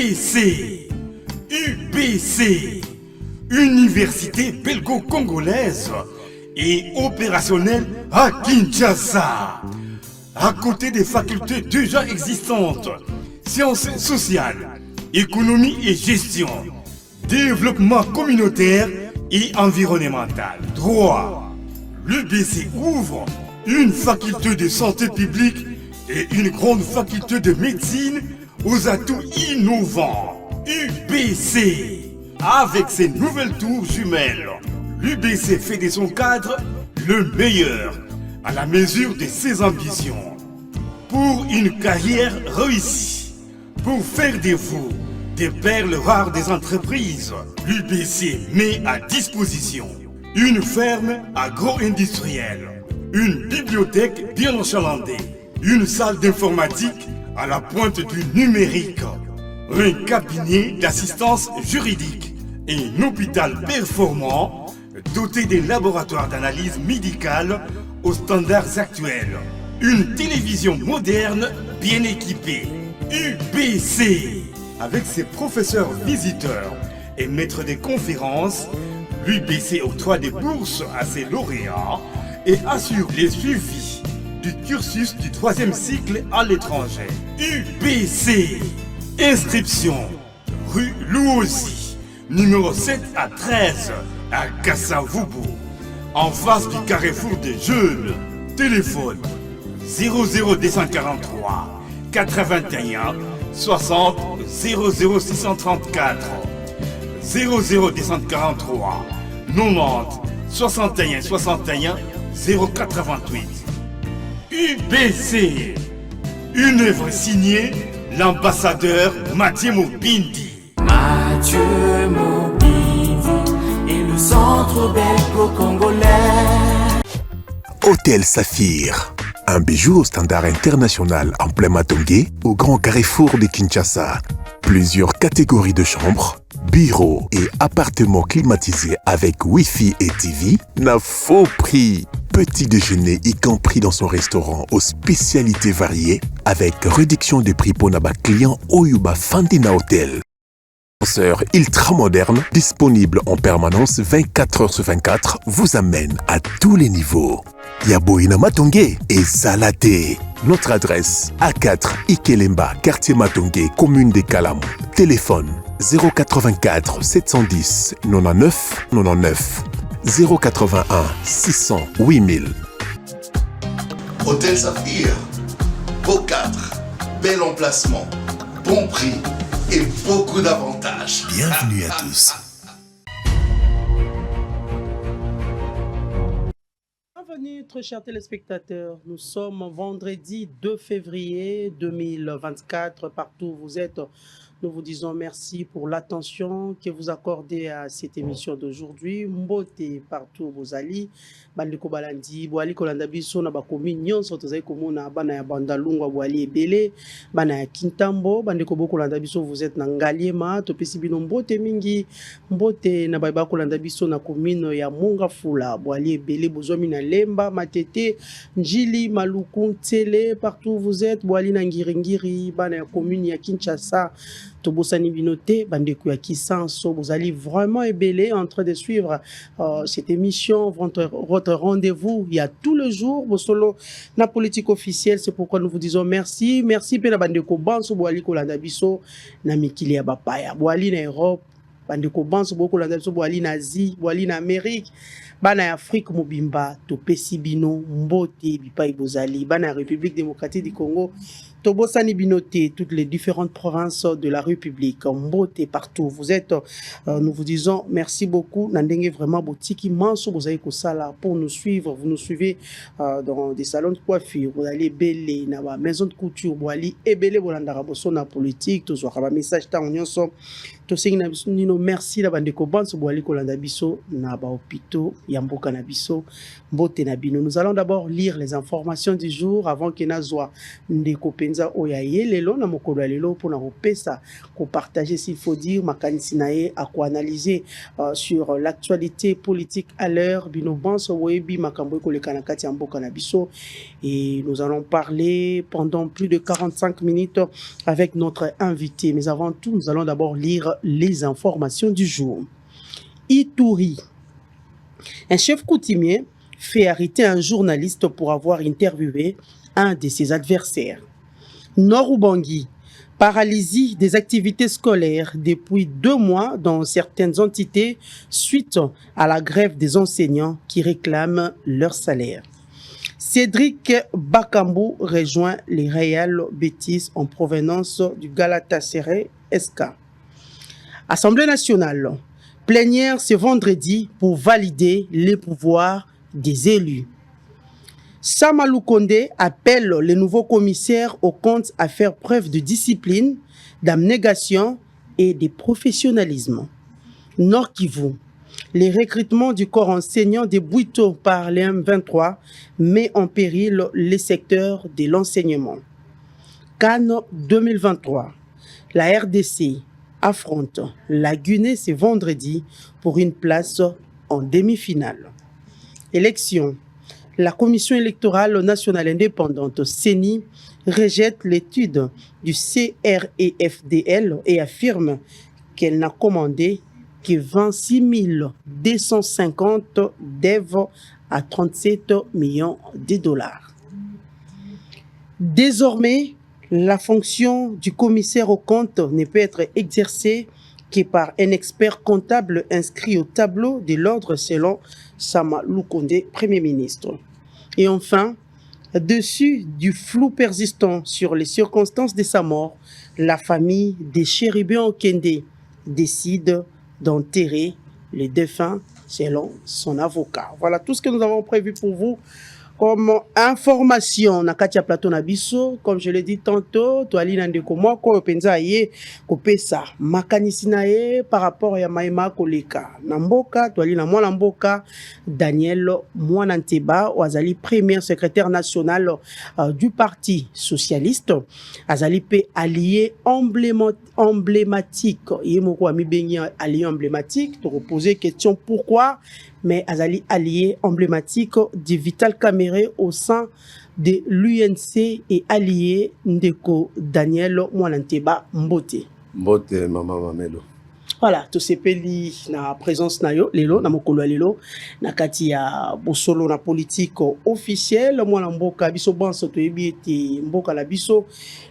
UBC. UBC. Université belgo-congolaise et opérationnelle à Kinshasa. À côté des facultés déjà existantes, sciences sociales, économie et gestion, développement communautaire et environnemental, droit, l'UBC ouvre une faculté de santé publique et une grande faculté de médecine aux atouts innovants. UBC, avec ses nouvelles tours jumelles, l'UBC fait de son cadre le meilleur à la mesure de ses ambitions. Pour une carrière réussie, pour faire de vous des perles rares des entreprises, l'UBC met à disposition une ferme agro-industrielle, une bibliothèque bien enchalandée, une salle d'informatique à la pointe du numérique, un cabinet d'assistance juridique et un hôpital performant doté des laboratoires d'analyse médicale aux standards actuels. Une télévision moderne bien équipée. UBC. Avec ses professeurs visiteurs et maîtres des conférences, l'UBC octroie des bourses à ses lauréats et assure les suivis du cursus du 3e cycle à l'étranger. UBC. Inscription rue Louosi, numéro 7 à 13 à Kassavubu, en face du carrefour des jeunes. Téléphone 00243 81 60 00634 00243 90 61 61 088. UBC, une œuvre signée l'ambassadeur Mathieu Mobindi. Mathieu Mobindi et le centre belgo-congolais. Hôtel Saphir, un bijou au standard international en plein Matongé, au grand carrefour de Kinshasa. Plusieurs catégories de chambres, bureaux et appartements climatisés avec Wi-Fi et TV, n'a faux prix. Petit déjeuner y compris dans son restaurant aux spécialités variées, avec réduction des prix pour naba clients Oyuba Fandina Hotel. Ascenseur ultra moderne, disponible en permanence 24 heures sur 24, vous amène à tous les niveaux. Yaboina Matongé et Salaté. Notre adresse A4 Ikelemba, quartier Matongé, commune des Kalam. Téléphone 084 710 99 99 081 600 8000. Hôtel Saphir, beau cadre, bel emplacement, bon prix et beaucoup d'avantages. Bienvenue à tous. Bienvenue, très chers téléspectateurs. Nous sommes vendredi 2 février 2024. Partout où vous êtes, nous vous disons merci pour l'attention que vous accordez à cette émission d'aujourd'hui. Mbote partout où vous allez. Bandeko balandi, boali kolanda biso na bakomi nyonso tozali komona bana ya Bandalungwa boali ebele, bana ya Kintambo, bandeko boko kolanda biso vous êtes na Ngaliema, topesi bino mbote mingi, mbote na baba kolanda biso na commune ya Mongafula, boali ebele bozwami na Lemba, Matete, Njili, Maluku, Tele, partout où vous êtes, boali na Ngiringiri, bana ya commune ya Kinshasa. Tobosani Binote, bandeko ya Kisanso, vous allez vraiment ébélé en train de suivre cette émission, votre rendez-vous. Il y a tout le jour, vos solo, la politique officielle. C'est pourquoi nous vous disons merci. Merci, Pena Bandeko Banso, Boali Kolanda Biso, Namikili Abapaya, Boali na Europe, Bandeko Banso, Bokolanda Biso, Boali na Asie, Boali na Amérique. Bana Afrique Mobimba, Topesi Bino, Mbote, Bipai Bozali, Bana République démocratique du Congo, Tobosani Binoté, toutes les différentes provinces de la République, Mbote partout. Vous êtes, nous vous disons merci beaucoup. Nandenge vraiment botiki manso, vous avez ça pour nous suivre. Vous nous suivez dans des salons de coiffure, vous allez belé, na ba maison de couture, vous allez ebele, vous allez na politique, tout ça, un message tant on y merci la bande de Koban, vous allez kolanda biso na ba hôpitaux Yamboka Nabiso, Mbote Nabino. Nous allons d'abord lire les informations du jour avant que Nazwa Ndeko Penza Oyaye Lelo na mokolo lelo pour na repesa ko partager s'il faut dire makanisinae à quoi analyser sur l'actualité politique à l'heure bino banso webi makambo ko le kanakati Yamboka Nabiso et nous allons parler pendant plus de 45 minutes avec notre invité. Mais avant tout, nous allons d'abord lire les informations du jour. Ituri. Un chef coutumier fait arrêter un journaliste pour avoir interviewé un de ses adversaires. Nord-Ubangi. Paralysie des activités scolaires depuis 2 mois dans certaines entités suite à la grève des enseignants qui réclament leur salaire. Cédric Bakambu rejoint les Real Betis en provenance du Galatasaray SK. Assemblée nationale. Plénière ce vendredi pour valider les pouvoirs des élus. Samalou Konde appelle les nouveaux commissaires aux comptes à faire preuve de discipline, d'abnégation et de professionnalisme. Nord Kivu. Les recrutements du corps enseignant de Bouito par les M23 met en péril les secteurs de l'enseignement. Cannes 2023. La RDC affronte la Guinée ce vendredi pour une place en demi-finale. Élection. La Commission électorale nationale indépendante CENI rejette l'étude du CREFDL et affirme qu'elle n'a commandé que 26 250 d'œuvres à 37 millions de dollars. Désormais, la fonction du commissaire aux comptes ne peut être exercée que par un expert comptable inscrit au tableau de l'ordre selon Samalou Konde, Premier ministre. Et enfin, dessus du flou persistant sur les circonstances de sa mort, la famille des Chérubins Okende décide d'enterrer les défunts selon son avocat. Voilà tout ce que nous avons prévu pour vous comme information. Nakatia Plateau Nabiso, comme je l'ai dit tantôt, Toali Nandeko Moko, Penza Ye, Kopesa, Makanisinae, par rapport à Maïma Koleka. Namboka, Toali Namwa Mboka, Daniel Mwananteba, Ouazali, premier secrétaire national du Parti Socialiste, Azali P. allié emblématique. Yemoko Amibengi allié emblématique, te reposer question pourquoi, mais Azali allié emblématique du Vital Kamere au sein de l'UNC et allié Ndeko Daniel Mwananteba Mbote. Mbote, maman Mamelo. Voilà, tout ce peli na présence na yo lelo na mokolo lelo na kati ya bosolo na politique officielle mwana mboka biso banso to yebi ete mboka la biso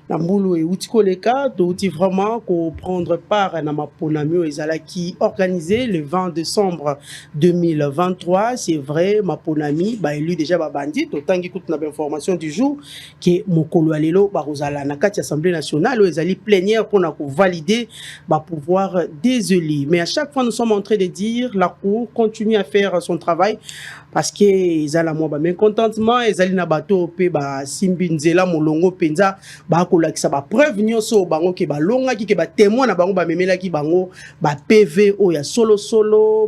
na mbulu e utiko leka to uti vraiment ko prendre part na maponamio ezalaki organisé le 20 décembre 2023. C'est vrai maponami ba élu déjà ba bandi to tangi kutu na information du jour que mokolo lelo ba rozala na kati assemblée nationale ezali plénière pour na ko valider ba pouvoir des élus. Mais à chaque fois, nous sommes en train de dire la Cour continue à faire son travail parce que ils ont la moi mécontentement, ils ont na bateau pe ba simbinzela molongo penza ba kola ki sa ba preuve nyonso bango ke ba longa ki ke ba témoin na bango ba memela ki bango ba PV o ya solo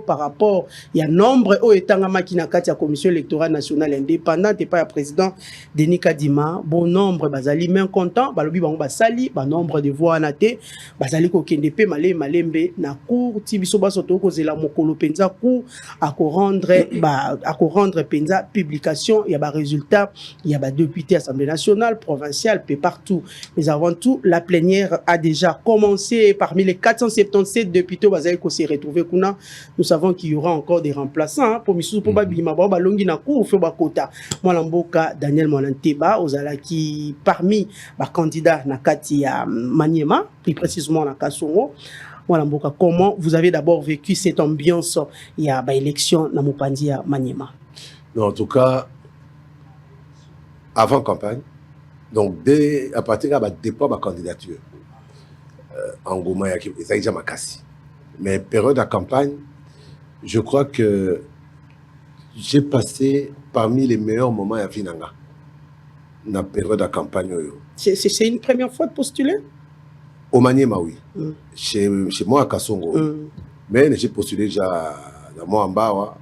par rapport ya nombre o etanga makina kati ya commission électorale nationale indépendante et pas ya président Denis Kadima bon nombre bazali mécontent ba lobi bango ba sali ba nombre de voix naté bazali ko kende pe malembe na cour tibiso ba soto ko zela mokolo penza cour à ko rendre penza publication il y a ba résultat il y a ba député assemblée nationale provinciale peu partout. Mais avant tout la plénière a déjà commencé. Parmi les 477 députés bazali ko se retrouver kuna nous savons qu'il y aura encore des remplaçants pour misu pour ba bima ba longi na cour fe ba kota mwana mboka Daniel Mwananteba ozala qui parmi ba candidats na kati ya Maniema plus précisément na Kasongo. Voilà, comment vous avez d'abord vécu cette ambiance il y a élection dans Mopandi à Maniema? En tout cas, avant campagne, donc à partir de dépôt de ma candidature, en Goma, il y a déjà ma casse. Mais période de campagne, je crois que j'ai passé parmi les meilleurs moments à Finanga. Dans la période de campagne. C'est une première fois de postuler? Au Maniema, oui. Chez moi à Kasongo. Mais j'ai postulé déjà dans moi en bas.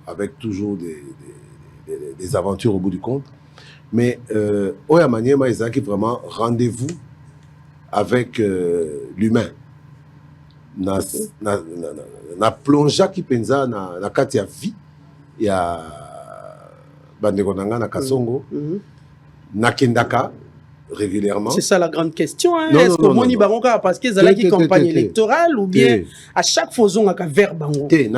avec toujours des aventures au bout du compte. Mais Oya Maniema est vraiment rendez-vous avec l'humain. Na plongeaki penza na kati ya vie ya bandeko nanga na Kasongo na kendaka régulièrement. C'est ça la grande question. Hein? Est-ce que Moni Baronga parce qu'ils allaient qui campagne électorale ou bien à chaque fois on a qu'à vers Bango. Pour y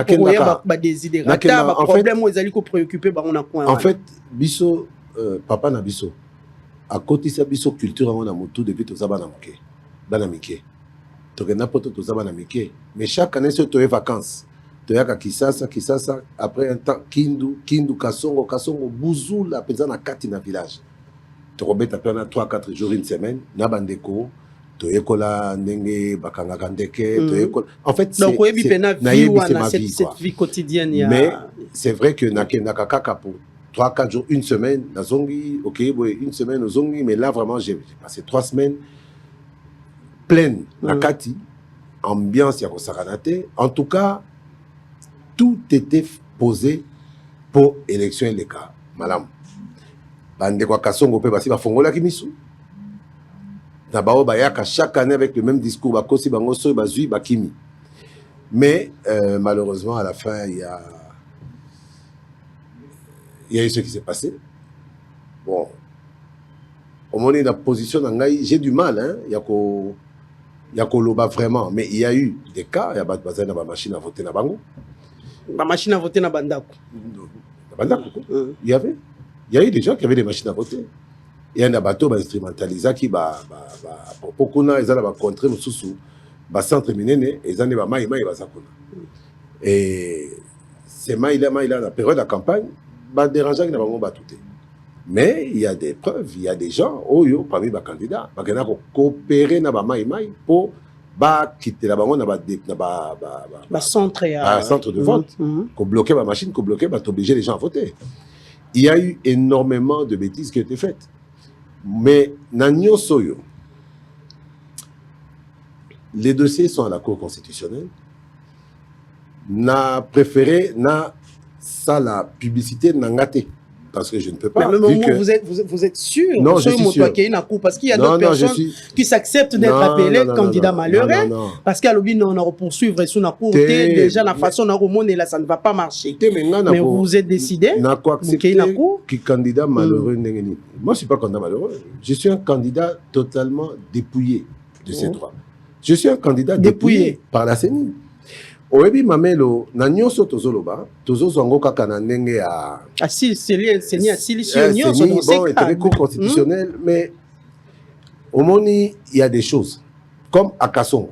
des idées. Problème où ils allaient préoccuper Baron. En fait, biso papa na biso à côté sa biso culture on a moto depuis tout ça banamuke banamike. Donc n'importe tout ça banamike. Mais chaque année sur les vacances. Toyaka Kisasa après un temps Kindu Kasongo Bouzou la pesa na kati na village. Torobet a perdu 3-4 jours, une semaine, na bandeko, toyekola ndenge bakanga kandeke, toyekola. En fait, donc cette vie quotidienne. Mais c'est vrai que na kaka pour 3-4 jours, une semaine, na zongi, ok, une semaine au zongi, mais là vraiment j'ai passé 3 semaines pleines na kati, ambiance ya kosakanate. En tout cas, tout était posé pour élection les cas, madame. Bande kwa Kasongo pe basi ba fongola ki misu na bao bayaka chaque année avec le même discours bakosi bango so bazui bakimi. Mais malheureusement à la fin il y a eu ce qui s'est passé. Bon, au moment de la position d'Angaï, j'ai du mal hein, il y a loba vraiment, mais il y a eu des cas, il y a pas de machine à voter na bango. La machine à voter na bandako. Il y a eu des gens qui avaient des machines à voter. Il y a un bateau instrumentalisé qui beaucoup ils ont contre sous centre minene ils ont et c'est la période de campagne dérangeant qui n'a pas battu. Mais il y a des preuves, il y a des gens parmi les candidats qui ont coopéré pour quitter la banque centre de vote, qu'on bloquait ma machine, qu'on bloquait, obliger les gens à voter. Il y a eu énormément de bêtises qui ont été faites. Mais Nanyo Soyo, les dossiers sont à la Cour constitutionnelle. N'a préféré ça la publicité n'angate. Parce que je ne peux pas. Mais vous êtes sûr? Non, je suis sûr. Parce qu'il y a d'autres personnes qui s'acceptent d'être appelés candidats malheureux. Parce qu'à l'objet, on a poursuivre sur la cour. Déjà, la façon dont on est là, ça ne va pas marcher. Mais vous vous êtes décidé. Qui candidat malheureux. Moi, je ne suis pas candidat malheureux. Je suis un candidat totalement dépouillé de ses droits. Je suis un candidat dépouillé par la CENI. Oebi mamelo na nyonso tozoloba tozozwango kaka na ndenge ya CENI asili nyonso dans bon et cour constitutionnel mais au moni il y a des choses comme à Kasongo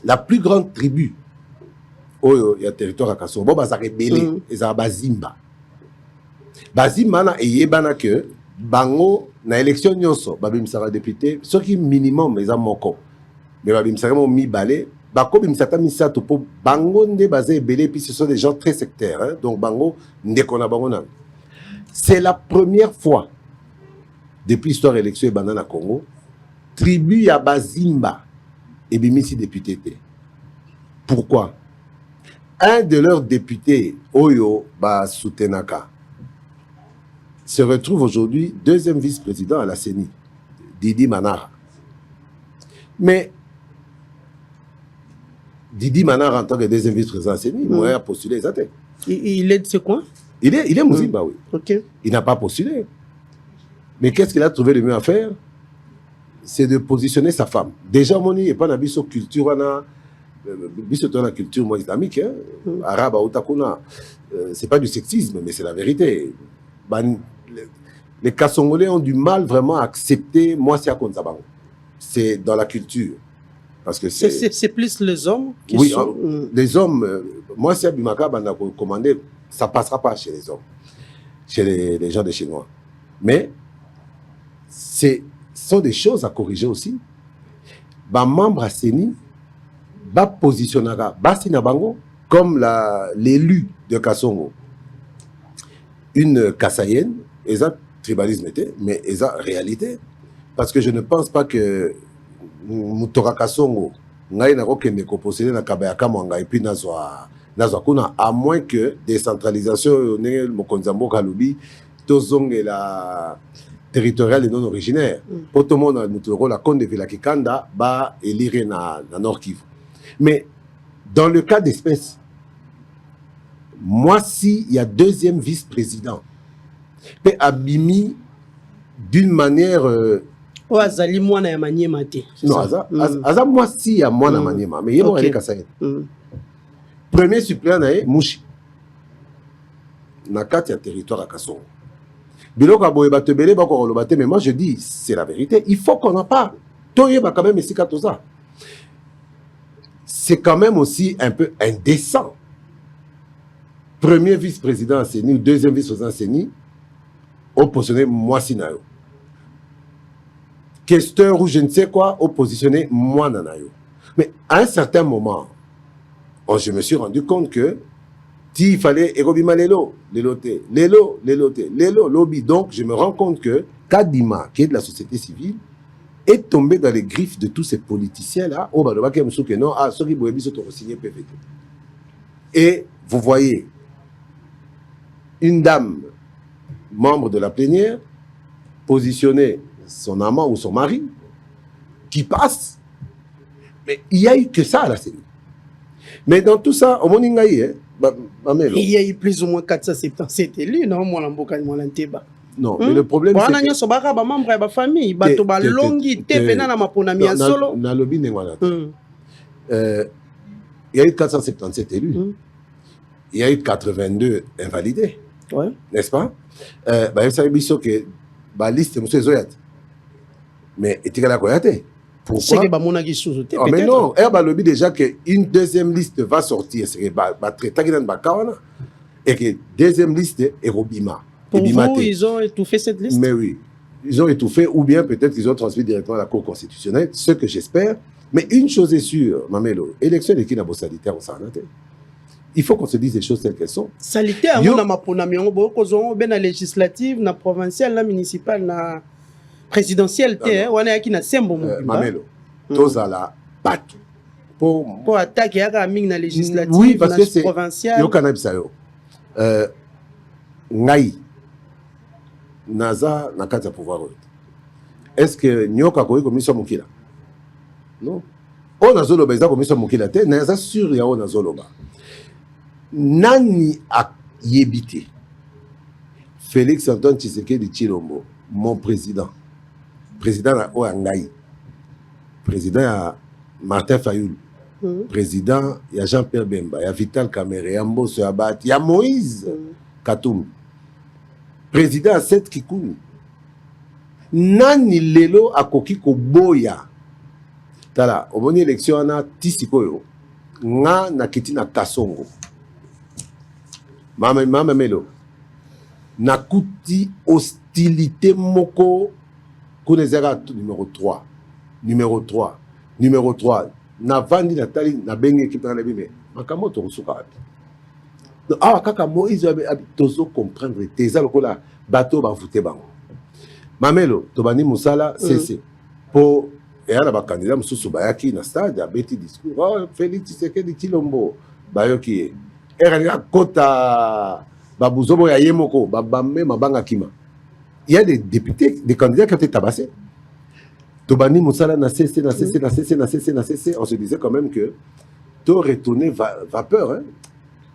la plus grande tribu oyo ya territoire à Kasongo bo bazaka belé ezaka bazimba na eyebana que bango na élection nyonso babimisaka député soki minimum eza moko mais babimisaka mo mibale Bako bimsata misato po bango nde bazé belé puis ce sont des gens très sectaires hein? Donc bango ndekona bango na. C'est la première fois depuis l'histoire élection et banana Congo tribu ya bazimba et bimisi député. Pourquoi? Un de leurs députés Oyo ba Soutenaka se retrouve aujourd'hui deuxième vice-président à la CENI, Didi Manara. Mais Didi Manara en tant que deuxième vice-président CENI, moi a postulé les athées. Il est de ce coin? Il est Mouzimba, oui. Okay. Il n'a pas postulé. Mais qu'est-ce qu'il a trouvé le mieux à faire? C'est de positionner sa femme. Déjà, Moni n'est pas dans la culture, la culture moi, islamique, hein? Arabe, Otakuna. C'est pas du sexisme, mais c'est la vérité. Les Kasongolais ont du mal vraiment à accepter moi c'est à Konzabango. C'est dans la culture. Parce que c'est plus les hommes qui sont... les hommes, moi si Abimaka a commandé, ça ne passera pas chez les hommes, chez les gens de chez moi. Mais ce sont des choses à corriger aussi. Bah, membre à CENI, bah positionnera, bah Sinabango, comme l'élu de Kasongo, une Kassaïenne, et ça tribalisme était, et ça réalité. Parce que je ne pense pas que Moutora Kasongo ngai na kokende ko posséder na Kabayaka Mwanga et puis nazwa nazakuna, à moins que décentralisation ne mokonzambo kalobi tozonge la territoriale et non originaire. Pour tout le monde, nous la compte de Villa Kikanda, ba élire na Nord Kivu. Mais dans le cas d'espèce, moi, si il y a deuxième vice-président, peut abimi d'une manière. Azali mwana ya Maniema te. Non, aza moi si il y a mwana Maniema, mais il y a moi Kasaye. Premier suppléant nae Mouchi. Na kati ya territoire à Kasongo. Biloko aboye batebele bako rolobate, mais moi je dis c'est la vérité, il faut qu'on en parle. Toyeba quand même ici katoza. C'est quand même aussi un peu indécent. Premier vice-président à Séni ou deuxième vice-président à Séni, oppositionné Moissinayo. Questeur ou je ne sais quoi, oppositionné Moinanayo. Mais à un certain moment, je me suis rendu compte que il fallait Erobima Lelo, lobby. Donc je me rends compte que Kadima, qui est de la société civile, est tombé dans les griffes de tous ces politiciens-là. Et vous voyez, une dame, membre de la plénière, positionner son amant ou son mari, qui passe. Mais il n'y a eu que ça à la CENI. Mais dans tout ça, au Moningaï, il y a eu plus ou moins 477 élus, non? Non, mais le problème c'est que... il y a eu 477 élus. Il y a eu 82 invalidés. Ouais. N'est-ce pas? Vous savez que la liste est M. Mais est-ce la Koyate? Pourquoi? Mais non, il déjà qu'une deuxième liste va sortir. Et que deuxième liste est Robima. Pour vous, ils ont étouffé cette liste? Mais oui. Ils ont étouffé, ou bien peut-être qu'ils ont transmis directement à la Cour constitutionnelle, ce que j'espère. Mais une chose est sûre, Mamelo, élection de Kinabo sanitaire, on s'en a. Il faut qu'on se dise les choses telles qu'elles sont. Sanitaire, on a la législative, na provinciale, na municipale, na présidentielle, on a qui na sembo. Mamelo, tous à la patte. Pour attaquer la législative, oui, parce que c'est provinciale. Yo Kanabisayo. Ngai. Naza na kati ya pouvoir. Est-ce que Nyoka koyi commission mukila? Non. On a zoloba eza commission mukila te, naza sûr ya on a zoloba. Nani a yebité Félix Antoine Tshisekedi Tshilombo, mon président à Oangaï, président à Martin Fayoul, président à Jean-Pierre Bemba, il y a Vital Kamere, il y a Mbosso Abat, il y a Moïse Katoum, président à Seth Kikouni. Nani lelo a koki ko boya. Tala, au bon élection ana tisikoyo, nga na kiti na Kasongo. Mama Melo. Nakuti hostilité moko kunezera numéro 3. Numéro 3. Na vandi na tali na bengi équipe na bime. Makamoto rusuka. Ah kaka Moïse tozo comprendre teza lokola bateau ba fouté bango. Mamelo tobani musala cc pour et ala ba candidat mususu bayaki na stade a beti discours. Oh Félix Tshisekedi Tshilombo bayoki Eranga Kota Babuzobo ya Yemoko, Babame Mabanga Kima. Il y a des députés, des candidats qui ont été tabassés. Tobani Moussala n'a cessé. On se disait quand même que tout retourné vapeur. Hein?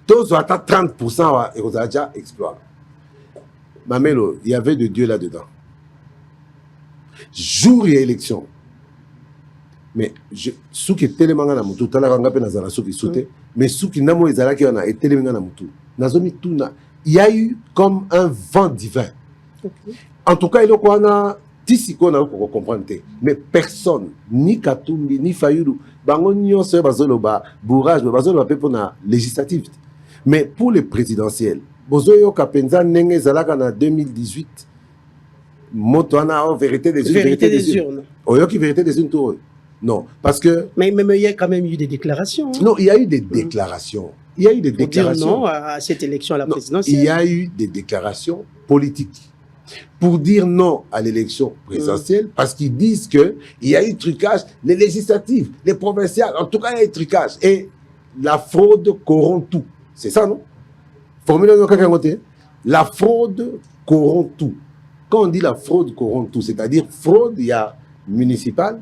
Tous ont atteint 30% et on a déjà exploit. Mamelo, il y avait de Dieu là-dedans. Jour et élection. Mais ceux qui étaient tellement dans mutu, mais ceux qui n'ont pas été dans mutu, il y a eu comme un vent divin. En tout cas, il y a tisiko na ko comprendre. Mais personne, ni Katumbi, ni Fayoulou, bango nyonso bazoloba, bourrage, bazoloba pe pour la législative. Mais pour les présidentielles, bozoyo kapenza nenge zalaka na 2018, motoana en vérité des urnes. Oyoki vérité des urnes tout. Non, parce que... Mais il y a quand même eu des déclarations. Hein? Non, il y a eu des déclarations. Il y a eu des déclarations. Pour dire non à cette élection à la présidentielle. Il y a eu des déclarations politiques. Pour dire non à l'élection présidentielle, parce qu'ils disent qu'il y a eu trucage, les législatives, les provinciales, en tout cas, il y a eu trucage. Et la fraude corrompt tout. C'est ça, non? Formule la fraude corrompt tout. Quand on dit la fraude corrompt tout, c'est-à-dire fraude, il y a municipal,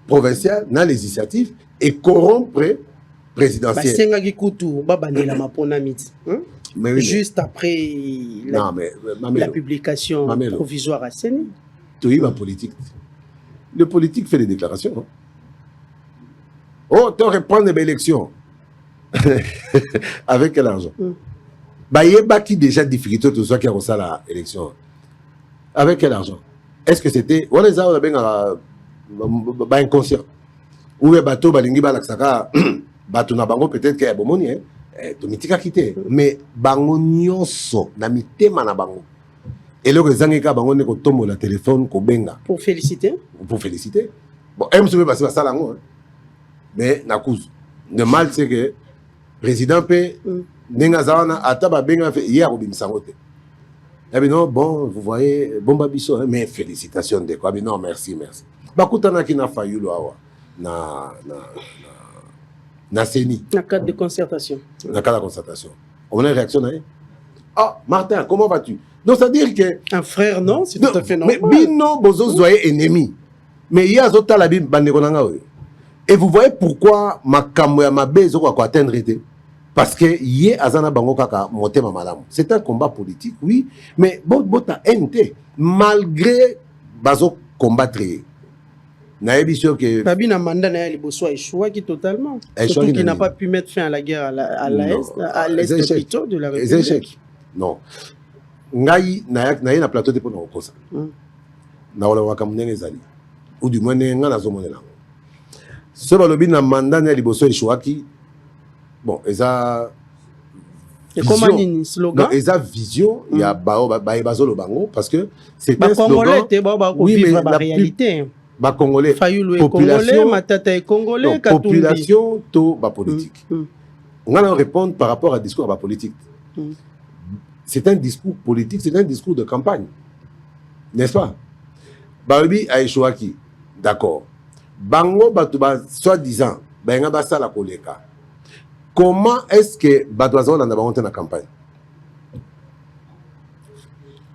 provincial, dans législatif et corrompre présidentiel. Mais oui, juste après la publication provisoire à Séné. Tu ma politique. Le politique fait des déclarations. Hein? Oh, tu reprends des élections. Avec quel argent? Bah, il y a qui déjà difficulté tout ça qui a reçu l'élection. Avec quel argent? Est-ce que c'était. On les a bien inconscient. Ou les bateaux, balingi, balaksaka, bateau na bango, peut-être qu'il y a bon money. Tomitika quitté. Mais bango nyonso, na mitema na bango. Et là, les Angélica bango ne ko tombo la téléphone ko benga. Pour féliciter. Pour féliciter. Bon, elle me souvient passer ça là, mais na cause. Le mal c'est que président P. Nengazawana ataba benga fait hier au bimsangote. Eh bien non, bon, vous voyez, bon babiso, hein, mais félicitations de quoi. Mais non, merci, merci. Bakutana qui n'a failli là, na Séni. Na cadre de concertation. Na cadre de concertation. On a une réaction là. Ah, Martin, comment vas-tu? Donc ça veut dire que un frère non, c'est tout à fait normal. Mais bino bozo zoye ennemi. Mais il y a zota la bim bandekonanga. Et vous voyez pourquoi ma kamwe ma bezo quoi atteindre été. Parce que yé azana bango kaka motema malamu. C'est un combat politique, oui, mais bota NT malgré bazo combattre. Naebi sûr que Babina manda na liboso échoua qui totalement. Surtout qui n'a pas pu mettre fin à la guerre à l'est plutôt de la République. Non. Ngai na plateau de pour nous ça. Na wala wakamnenge zali. Ou du moins nga na zomonela. Ce balobi na manda na liboso échoua qui bon, eza slogan. Non, eza vision, il y a bazolo bango parce que c'est un slogan. Oui, mais la réalité. Ba congolais, population, matata est congolais, population to ba politique. On va répondre par rapport à discours ba politique. C'est un discours politique, c'est un discours de campagne. N'est-ce pas? Babi a échoué qui? D'accord. Bango batuba soi-disant, benga basa la koleka. Comment est-ce que Batoazon en a monté dans la campagne?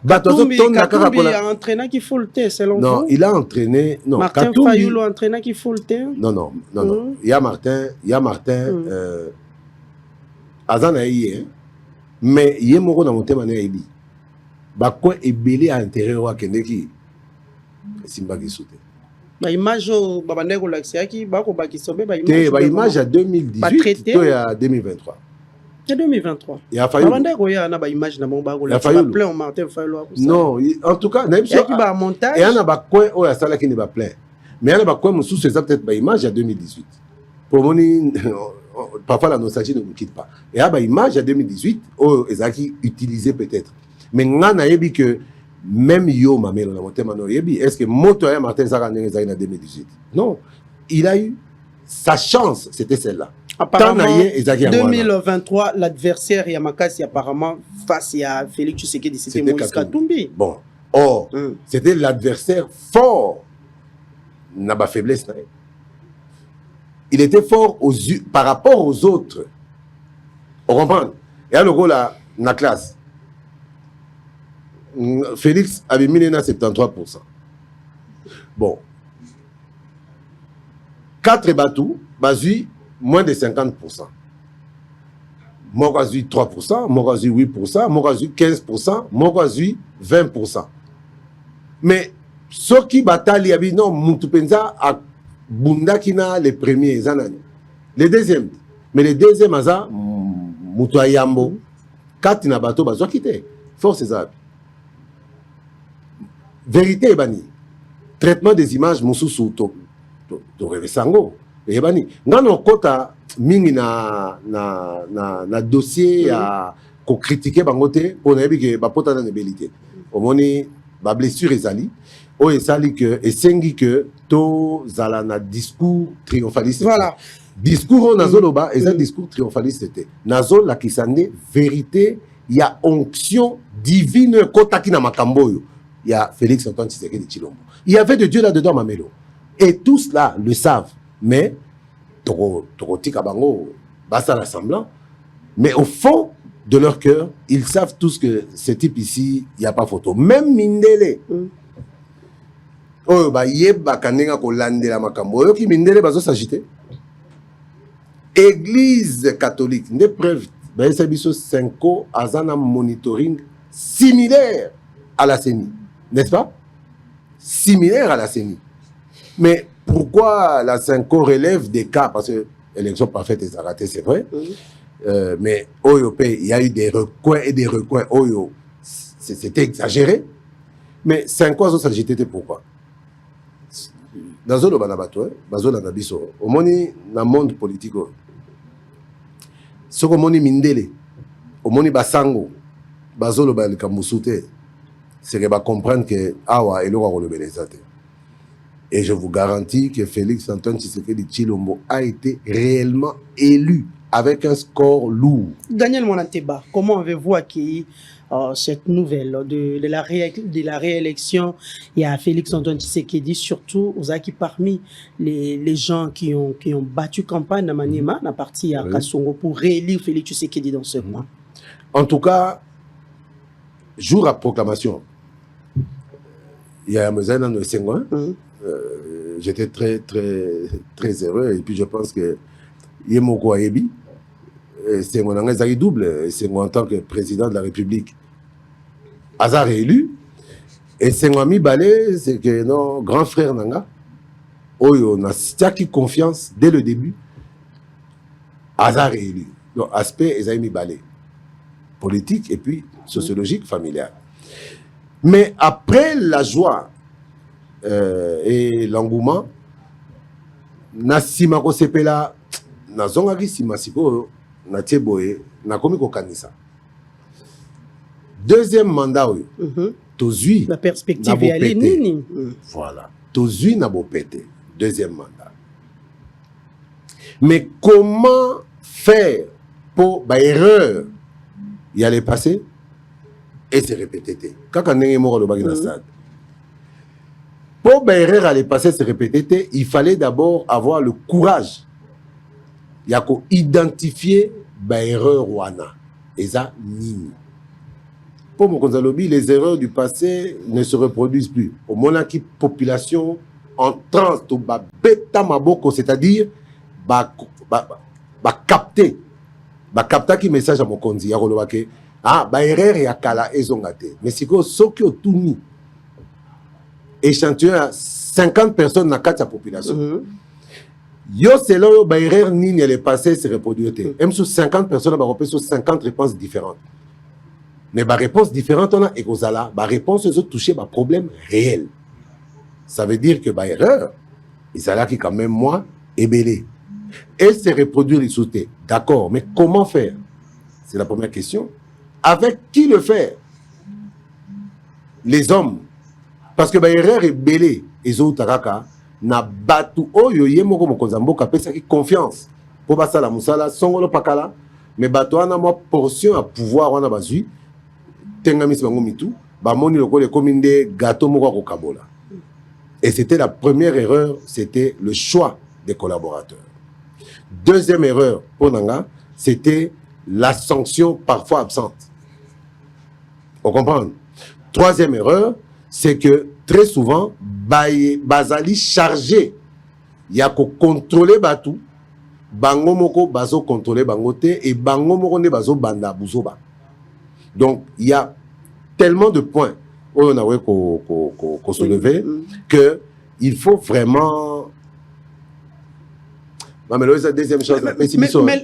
Katumbi a entraîné qui faut le thé, selon vous? Non, il a entraîné. Non, Martin Fayulu a entraîné qui faut le thé? Non. Il y a Martin. Azana hier, mais il y a moro dans mon thème en Ebi. Bakwa est belé à l'intérieur de Kendeki. Simba qui saute. Ba image au babandeko laxiaki bako bakisobe ba image à 2018 to ya 2023. C'est 2023. Il a fallu babandeko ya na ba image na bon bako laxiaki plein Martin Fayulu. Non, en tout cas, na qui ba montage. Et on a ba coin o ya sala qui ne ba plein. Mais on a ba coin musu c'est peut-être ba image à 2018. Pour moni parfois la nostalgie ne nous quitte pas. Et a ba image à 2018 o ezaki utilisé peut-être. Mais ngana yebi que même yo mamelo na motema no yebi est-ce que moto ya Martin Zaranenge en 2018? Non, il a eu sa chance, c'était celle-là. Apparemment 2023 l'adversaire Yamakasi apparemment face à Félix Tshisekedi c'était Moïse Katumbi. Bon, or c'était l'adversaire fort n'a pas faiblesse. Il était fort par rapport aux autres. On comprend. Et à le rôle là na classe Félix avait mis 73%. Bon. 4 bateaux, basui, moins de 50%. Morazu 3%, Morazu 8%, Morazu 15%, Morazu 20%. Mais ceux qui bataillent, il y a non, Moutupenza a Bundakina les premiers, les deuxièmes. Mais les deuxièmes, Moutouayambo, 4 na bateau, bateau quitté. Force ça. Vérité ebani traitement des images mususu to revesango ebani ngano kota mingi na dossier à ko critiquer bangote on a vu que ba pota na nebelité omoni ba blessure ezali o ezali que esengi que to zala na discours triomphaliste. Voilà, discours nazoloba et un discours triomphaliste c'était nazol la kisande vérité, il y a onction divine kota ki na makamboyo. Il y a Félix Antoine Tshisekedi de Tshilombo. Il y avait de Dieu là-dedans, Mamelo. Et tous là le savent. Mais, Torotika Bango, bah ça l'assemblant. Mais au fond de leur cœur, ils savent tous que ce type ici, il n'y a pas photo. Même Mindele. Oh, bah, yeba kanenga ko landela makambo. Oyo ki Mindele bazo s'agiter. Église catholique, des preuves, ben c'est biso 5 azana monitoring similaire à la CENI, n'est-ce pas? Similaire à la CENI. Mais pourquoi la 5 relève des cas? Parce que l'élection parfaite est ratée, c'est vrai. Mais Oyo, il y a eu des recoins et des recoins. Oyo, c'était exagéré. Mais 5 ans, ça j'étais pourquoi? Dans le banabato, dans le nabiso, au monde politique, ce qu'on moni mindele, au moni basango, bazolo ba likamusute, c'est que va comprendre que awa et l'aura relevé les athées. Et je vous garantis que Félix Antoine Tshisekedi Tshilombo a été réellement élu avec un score lourd. Daniel Monateba, comment avez-vous accueilli cette nouvelle de la réélection? Il y a Félix Antoine Tshisekedi, surtout aux acquis parmi les gens qui ont battu campagne à Maniema, à partir à Kassongo, pour réélire Félix Tshisekedi dans ce coin. En tout cas, jour à proclamation, il y a un musée dans le Senghor. J'étais très, très, très heureux. Et puis je pense que Yemoko Ayebi, c'est mon engagement double. C'est moi en tant que président de la République. Hazard est élu. Et c'est moi mi balé, c'est que non, grand frère Nanga, on a qui confiance dès le début. Hazard est élu. Donc, aspect, ils ont mis balé. Politique et puis sociologique, familial. Mais après la joie et l'engouement, Nassima Kosepela, Nazongaki Simasiko, Natieboye, Nakomi Kokanisa. Deuxième mandat, Tozui. La perspective est allée nini. Voilà. Tozui Nabopete. Deuxième mandat. Mais comment faire pour erreur y aller passer et se répéter? Quand on est mort au stade. Pour erreur aller passer, se répéter, il fallait d'abord avoir le courage. Il y a qu'à identifier l'erreur wana. Et ça, nini. Pour mon Gonzalobi, les erreurs du passé ne se reproduisent plus. Au moment qui population en transe, bêta maboko, c'est-à-dire capter qui message à mon konzi ya kolobake erreur ya kala ezongate. Mais c'est que ceux qui ont tout mis échantillon à 50 personnes dans 4 population. Yo c'est là où erreur nini elle est passée se reproduire. Même sur 50 personnes on va repérer sur 50 réponses différentes. Mais ma réponse différente on a et la réponse ils ont touché ma problème réel. Ça veut dire que erreur ils là qui quand même moi est belé. Elle se reproduire les sautés. D'accord, mais comment faire? C'est la première question. Avec qui le faire? Les hommes. Parce que l'erreur est belée. Ils ont taraka. Na batu oyo yemoko mokonzambo kapesa ki confiance. Pour basa la musala songolo pakala. Mais batu ana mo portion à pouvoir wana bazui. Tenga misi bango mitu. Ba moni loko le kominde gâteau moko ko kabola. Et c'était la première erreur. C'était le choix des collaborateurs. Deuxième erreur pour Nanga, c'était la sanction parfois absente. On comprend? Troisième erreur, c'est que très souvent, Bazali chargé, il y a qu'à contrôler Batou, Bango Moko Bazo contrôler Bangote et Bango Moko ne Bazo Banda Bouzoba. Donc, il y a tellement de points où on a qu'on se lever que il faut vraiment. Mais la deuxième chose,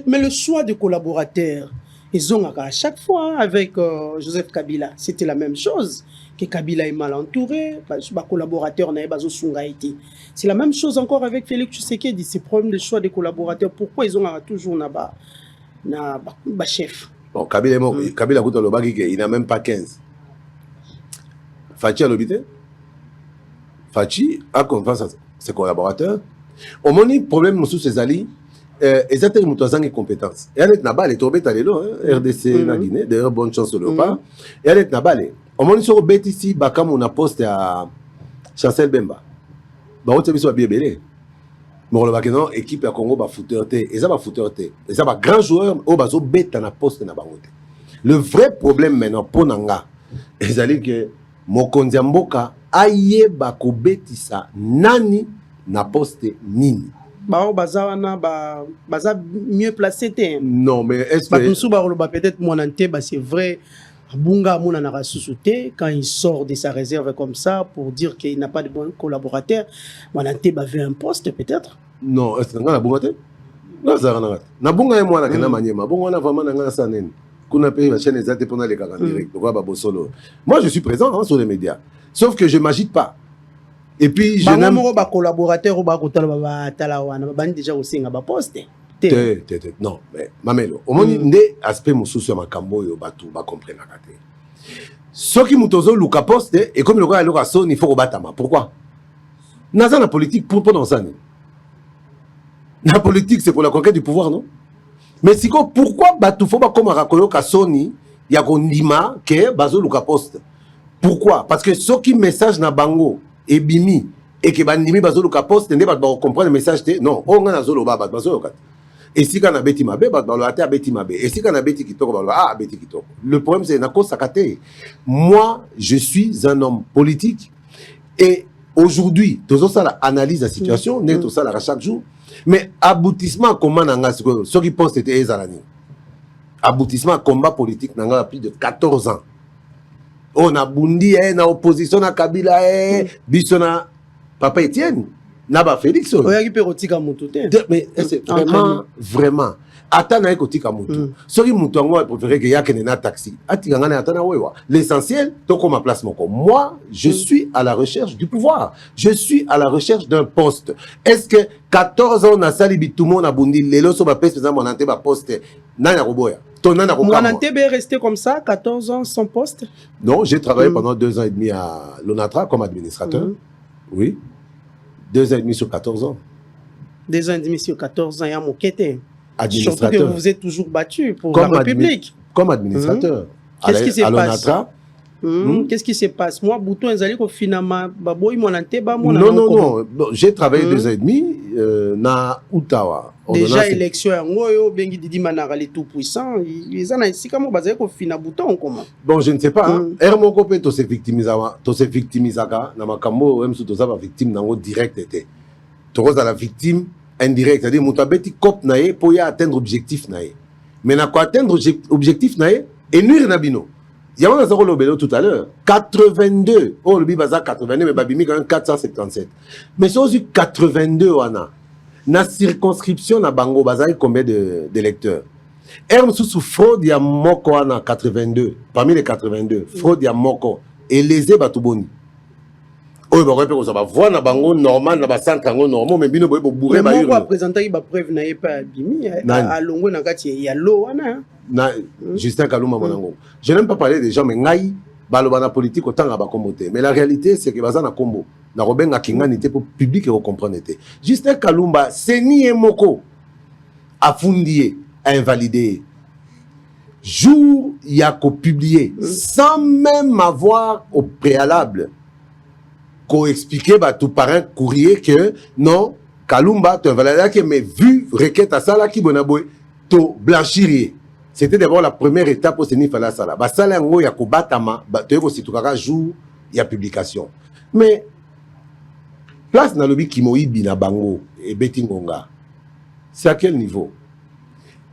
mais le choix des collaborateurs, ils ont à chaque fois avec Joseph Kabila, c'était la même chose. Que Kabila est mal entouré, les collaborateurs n'avaient pas été. C'est la même chose encore avec Félix Tshisekedi, c'est le problème de choix des collaborateurs. Pourquoi ils ont toujours un chef? Bon, Kabila il n'a même pas 15. Fachi a l'obité. Fachi a confiance à ses collaborateurs. Au moins, le problème sous ces alliés, ils ont des compétences. Et elle est là-bas, elle est tombée à l'élo, RDC, la Guinée, d'ailleurs, bonne chance au léopard. Et elle est là-bas, au moins, sur le bête ici, Bakam, on a posté à Chancel Bemba. Bah, on s'est mis sur la bien belé. mais non équipe à Congo ba footeur té et ça ba footeur té et ça ba grand joueur au bazo beta na poste na bango té. Le vrai problème maintenant pour nanga ezali que mokonzi mboka ayeba ko betisa nani na poste nini. Baza mieux placé. Non, mais est-ce que... Peut-être c'est vrai, Bunga Mouna sous-souté, quand il sort de sa réserve comme ça, pour dire qu'il n'a pas de bons collaborateurs, Monante avait un poste peut-être. Non, est-ce que tu as un Bunga? Non, ça n'a pas. Bunga et moi, Bunga vraiment qu'on a payé la chaîne exacte pendant les caractères directs. Moi, je suis présent sur les médias. Sauf que je ne m'agite pas. Et puis je n'aime pas collaborateur ou déjà aussi un poste. Non, mais mamelo. Au moins aspect mon souci à ma cambo yo batu ba comprendre la carte. Ce qui mutozo luka poste et comme le gars a son il faut rebatama. Pourquoi? Naza la politique pour dans ça. La politique c'est pour la conquête du pouvoir, non? Mais si pourquoi batu faut pas comme rakolo ka soni ya kondima ke bazo luka poste. Pourquoi? Parce que ce qui message na bango et bimi et que bandimi bazolo ka poste ne ba comprendre le message non on a zolo ba bazolo kat et si kana beti mabe ba lo ata beti mabe et si kana beti kitoko ba beti kitoko. Le problème c'est nako sakate. Moi je suis un homme politique et aujourd'hui tous ça la analyse la situation n'est tout ça la chaque jour mais aboutissement comment nanga ce qui poste était ezalani aboutissement combat politique nanga plus de 14 ans. On a bundi na opposition na Kabila bisona papa Etienne naba Félix mais c'est vraiment atana ekotika mutu soki mutu ngo a préféré que yakene na taxi atikanga na atana wewa l'essentiel to comme place moko. Moi je suis à la recherche du pouvoir, je suis à la recherche d'un poste. Est-ce que 14 ans na sali bitumo na bundi lelo so ba pèse mon ante ba poste na ya roboya. Monante est resté comme ça, 14 ans sans poste? Non, j'ai travaillé pendant 2 ans et demi à l'ONATRA comme administrateur. Oui. 2 ans et demi sur 14 ans. 2 ans et demi sur 14 ans, il y a mon quête. Administrateur. Surtout que vous vous êtes toujours battu pour la République. Comme administrateur. Qu'est-ce qui se passe? Qu'est-ce qui se passe? Moi, Bouton, finalement, non. J'ai travaillé 2 ans et demi na Ottawa. Déjà, élection, tout puissant. Bon, je ne sais pas. Hermoko peut se victimiser. Na makambo, même si tu es victime, direct était. Tu es la victime indirecte. C'est-à-dire, tu cop nae pour y atteindre objectif nae. Mais na quoi atteindre objectif nae et nuire nabino. Il y a un zéro tout à l'heure. 82. Oh, le bibaza 82, mais babimi quand même 477. Mais c'est aussi 82, wana. Na circonscription na bango bazai combien d'électeurs? Herm sous fraude ya moko wana 82. Parmi les 82, fraude ya moko. Et les batuboni. Oh, bah, on va voir na bango normal, na centre normal, mais bino bobo bourré ba yuri. Mais moi, présenter ba preuve na pas bimi. À longo na kati ya lo wana. Na Justin Kaluma monango. Je n'aime pas parler des gens mais ngai balobana politique autant à bakombote. Mais la réalité c'est que bazana kombo na robenga kinganité pour public et comprendre été. Justin Kalumba seni moko a fondé, a invalidé. Jour il y a qu'au publier sans même avoir au préalable qu'au expliquer bah tout par un courrier que non Kalumba tu invalidé mais vu requête à ça là qui bonaboy to blanchir. C'était d'abord la première étape pour tenir la sala. Ba sala ngo ya ko batama, ba to aussi tout jour il y a publication. Mais place na lobi kimoibi na bango et betingonga. C'est à quel niveau?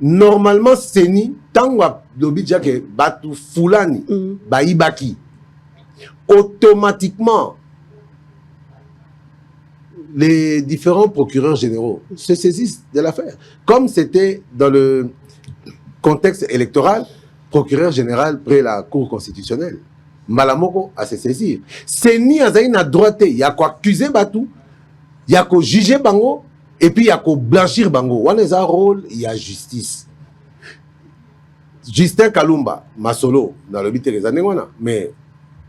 Normalement seni tangwa lobi déjà que batu fulani ba ibaki. Automatiquement les différents procureurs généraux se saisissent de l'affaire. Comme c'était dans le contexte électoral, procureur général près la Cour constitutionnelle. Malamoko a se saisir. C'est ni à na droite, il y a quoi accuser Batou, il y a quoi juger Bango, et puis il y a quoi blanchir Bango. On a un rôle, il y a justice. Justin Kalumba, Masolo, dans le but des années, mais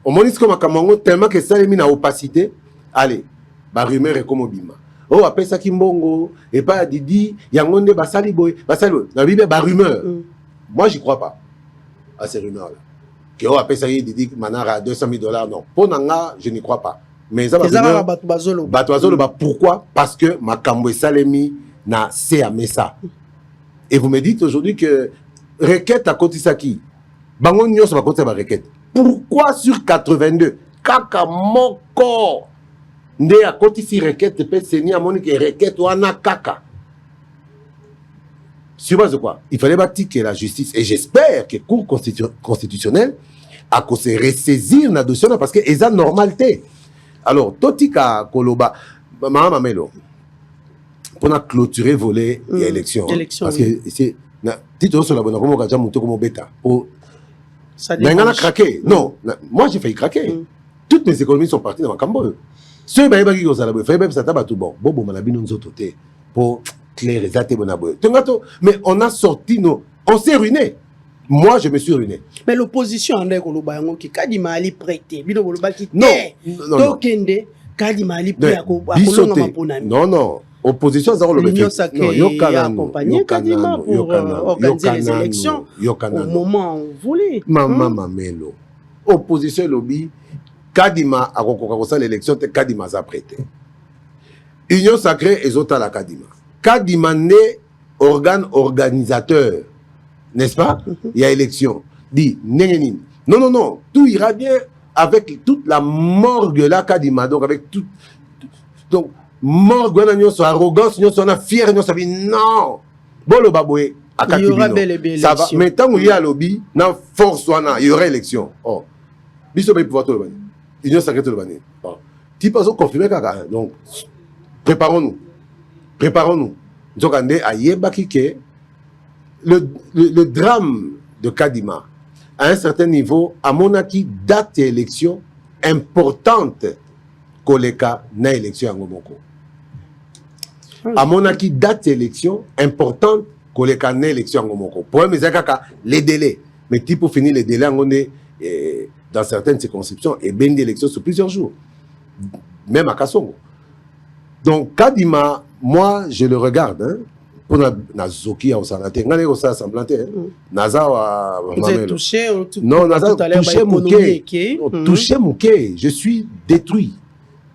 au moins, comme Kamango, tellement que ça est mis en opacité, allez, ba rumeur est comme Obima. Oh, après ça, Kimbongo, et pas Didi, Yangonde, Basali Boy, la Bible, bah rumeur. Moi, j'y crois pas à ces rumeurs-là. Que oh, après ça, Didi, Manara, $200 000, non. Pour Nanga, je n'y crois pas. mais ça va pourquoi? Parce que makambo esalemi na se amesa. Et vous me dites aujourd'hui que requête à Kotisaki, bango nyos va côté ba requête. Pourquoi sur 82 kaka moko nde à Kotisi requête pe seni amoni que requête wana kaka. Sur base de quoi? Il fallait bâtir que la justice, et j'espère que le cours constitutionnel a se ressaisir la dossier parce que c'est une normalité. Alors, Totika Koloba, Maman Melo, pour clôturer volet et élection. Parce que c'est titre sur la bonne comme on comme bêta. Ça a craqué. Non, moi j'ai failli craquer. Toutes mes économies sont parties dans ma cambo. Ceux qui ont fait ça tout bon. Bobo Malabino nous autres pour clair mais on a sorti nos, on s'est ruiné. Moi je me suis ruiné. Mais l'opposition en est qui Kadima Ali prêté non opposition ça l'Union sacrée a accompagné Kadima pour organiser les élections au moment où vous voulez. Maman Mamelo opposition lobby Kadima a concouru l'élection Kadima a prêté Union sacrée et autres à la Kadima Kadima n'est organe organisateur, n'est-ce pas? Il y a élection. Dit, non, tout ira bien avec toute la morgue là, Kadima. Donc, avec tout. Donc, morgue, on a arrogance, on a fier, on a non. Bon, le baboué, à Kadima. Il y aura bel et bien élection. Ça va. Mais tant qu'il y a lobby, dans force, il y aura élection. Oh. Biso va pouvoir tout le bannir. Union sacrée tout le bannir. Tu peux confirmer, Kaka. Donc, préparons-nous. Donc, le drame de Kadima, à un certain niveau, à mon avis, date d'élection importante que les cas n'a élection en Gomoko. À mon avis, date d'élection importante que les cas n'a élection en Gomoko. Pour eux, les délais. Mais pour finir les délais, on est dans certaines circonscriptions et bien d'élections sur plusieurs jours. Même à Kassongo. Donc, Kadima, moi, je le regarde. Hein, pour Nazoki au Sanate. Vous êtes touché? Non, touché Mouké. Je suis détruit.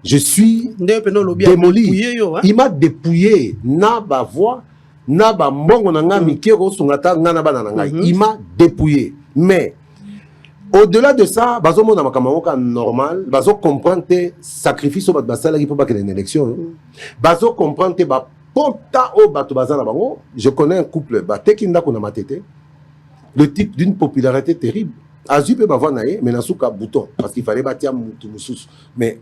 Je suis démoli. Il m'a dépouillé. Na ba voix, na ba mbongo nanga mikero sungata ngana ba nangai. Il m'a dépouillé. Mais au-delà de ça, bazo mona makamamoka normal, bazo comprendre sacrifice au bat basala qui peut pas qu'il y ait une élection. Bazo comprendre ba ponta au bato bazana bango. Je connais un couple batekinda kuna matete. Le type d'une popularité terrible. Azu peut ba naé mais nasuka bouton parce qu'il fallait bâtir mutu mususu. Mais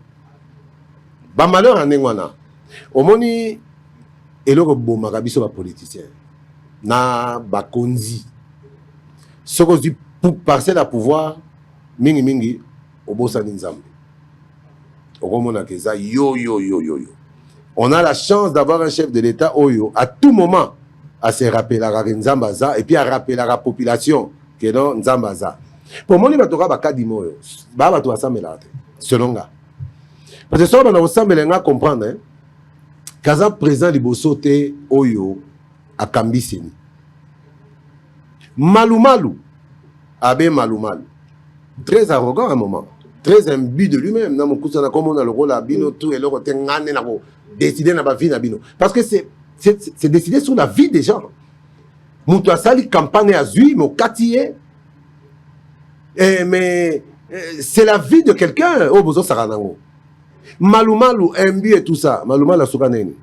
ba malheur en ngwana. Omoni eloko bomaka biso ba politicien. Na ba konzi. Soko du pour passer la pouvoir mingi au bosani nzambe. Okomona keza yo. On a la chance d'avoir un chef de l'État oyo à tout moment à se rappeler la Nzambaza et puis à rappeler la population que non Nzambaza. Pour moi, il va y avoir Kadimo. Il va y avoir selon nga. Parce que ça, on va comprendre. Kaza présent libosote oyo à Kambiseni. Malumalu. Abe Malumalu. Très arrogant à un moment. Très imbu de lui-même. Dans mon coup, ça comme on a le rôle à Bino, tout et l'autre, décider dans ma vie à Bino. Parce que c'est décider sur la vie des gens. Moutou sali campagne à Zui, mais au quartier. Mais c'est la vie de quelqu'un. Oh, besoin Saranango. Malumalu, imbu et tout ça. Malumalu a soukaneni.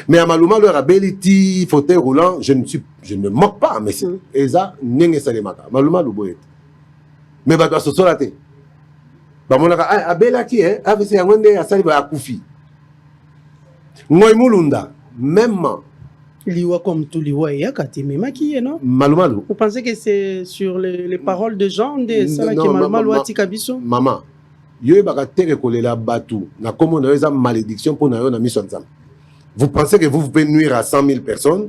Mais à Malumalu, à Beliti, fauteuil roulant, je ne me moque pas, mais c'est Eza, Nenge Salemaka. Malumalu, boyet. Mais bah, doit se solater. Bah, mon a Belaki, hein, avec ses amende à Saliba à Koufi. Moi, Moulunda, même. Liwa comme tout liwa, il y a Katime Maki, non? Malumalu. Vous pensez que c'est sur les paroles de Jean de Salaki Malumalu à Tikabiso? Maman, yo baka tere kolela batu, na comme on a une malédiction pour na mission de. Vous pensez que vous pouvez nuire à 100 000 personnes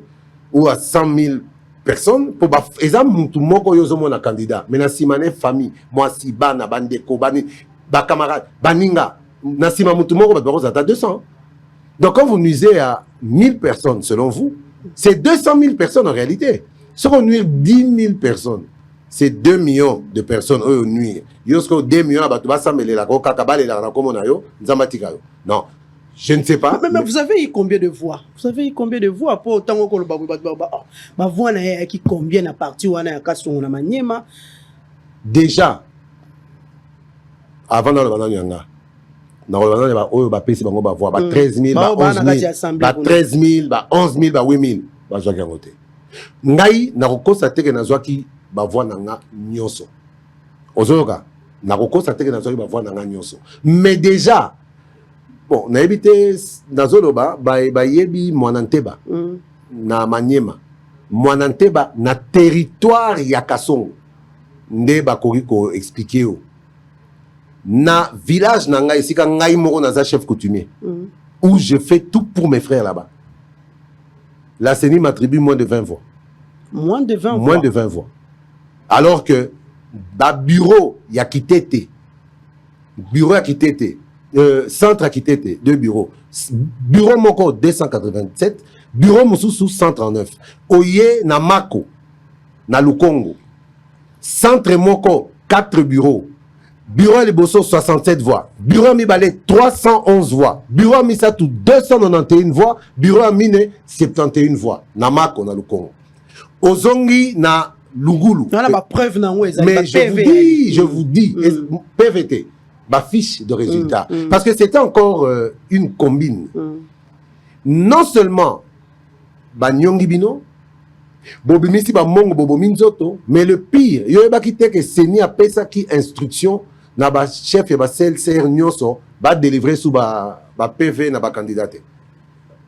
ou à 100 000 personnes pour exemple tout moko yo zomo na candidat mais na simane famille moi si bana bandeko bani ba camarade baninga na sima mutu moko ba kozata 200. Donc quand vous nuisez à 1000 personnes selon vous, c'est 200 000 personnes en réalité. Si on nuit 10 000 personnes, c'est 2 millions de personnes au nuit. Yosko 2 millions à s'améliorer la kakabale la comme on a yo, nzamatika yo. Non, je ne sais pas. Mais vous avez eu combien de voix? Vous avez eu combien de voix pour autant que le ma voix na qui combien na parti ou na kaso na maniema? Déjà avant dans le bananyanga. Dans le bananyanga oyo ba pesi bango ba voix ba 13 000 ba 11 000 ba 13 000 ba 11 000 ba 8 000 ba zoaki ngote. Ngai na kokosate ke na zoaki ba voix nanga nyonso. Ozoyoka na kokosate ke na zoaki ba voix nanga nyonso. Mais déjà bon, na ebité na zoloba ba yebi Mwananteba na Maniema. Mwananteba na territoire ya Kasongo. Nde ba koki ko expliquer yo. Na village na ngai ici quand ngai moko na chef coutumier. Où je fais tout pour mes frères là-bas. La CENI m'attribue moins de 20 voix. Moins de 20 voix. Moins de 20 voix. Alors que ba bureau ya Kitete. Bureau ya Kitete. Centre à Kitete, 2 bureaux. Bureau Moko 287, bureau Moussousou 139. Oye na Mako, na Lukongo. Centre Moko 4 bureaux. Bureau Liboso 67 voix. Bureau Mibale 311 voix. Bureau Misatou 291 voix. Bureau Mine 71 voix. Na Mako, na Lukongo. Ozongi na Lungulu. Mais je vous dis, PVT. Ma fiche de résultats. Parce que c'était encore une combine. Non seulement Banyongi Bino, Bobimisi Bamongo Bobominzoto, mais le pire, il y a que Seni a pesa qui instruction na ba chef et ba CLCR Nyoso va délivrer sous ba PV na ba candidat.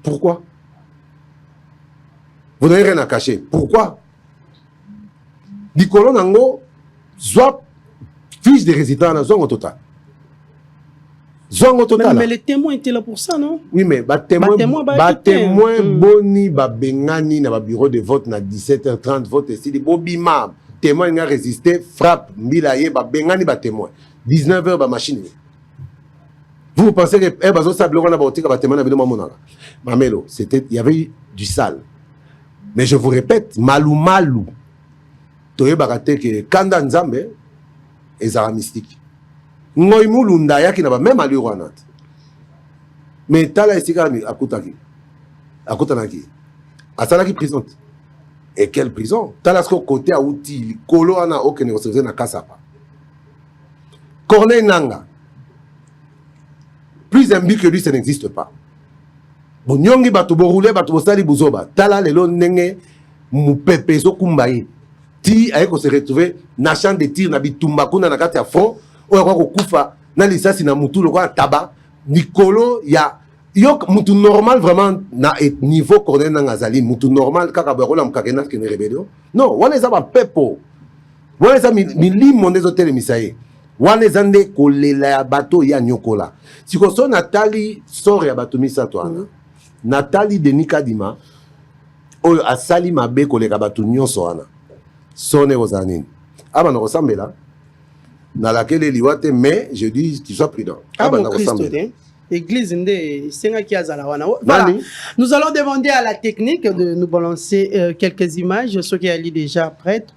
Pourquoi? Vous n'avez rien à cacher. Pourquoi? Nicolas Nango, soit fiche de résultats na zone au total. Mais les témoins étaient là pour ça, non? Oui, mais témoin boni bengani na bureau de vote na 17h30 vote ici de bobima témoin n'a résisté frappe milaye bengani témoin 19h ba machine. Vous pensez que bazo sable on a botika ba témoin na bino monaka. Mamelo, c'était il y avait eu du sale. Mais je vous répète, malou toye barate que kanda nzambe ezara mystique. Ngoy mulunda yaki na même allure wana. Mais tala esika mi akutanaki. Asalaki prison. Et quelle prison? Tala sko côté a outil kolo ana okene recevait na kasapa. Corneille Nanga. Plus imbu que lui, ça n'existe pas. Bon nyongi bato bo rouler bato bo sali buzoba. Tala lelo nenge mu pepe zo kumbaye. Ti ayeko se retrouver na champ de tir na bitumba kuna na kati ya front. Oya kwa kufa na lisasi na mutu lokwa taba Nicolo ya yok mutu normal vraiment na niveau Corneille Nanga zali mutu normal kaka ba rola mkakena ke ne rebellion non wana za ba pepo wana za milimo ndezo tele misaye wana zande kolela ya bato ya nyokola sikoso Nathalie sort ya bato misato ana Nathalie Denis Kadima oyo asali mabe koleka bato nyonso wana sone ozanini aba na resembela dans laquelle liwate, mais je dis qu'il soit prudent. Église voilà. Nous allons demander à la technique de nous balancer quelques images, ce qui est déjà prête.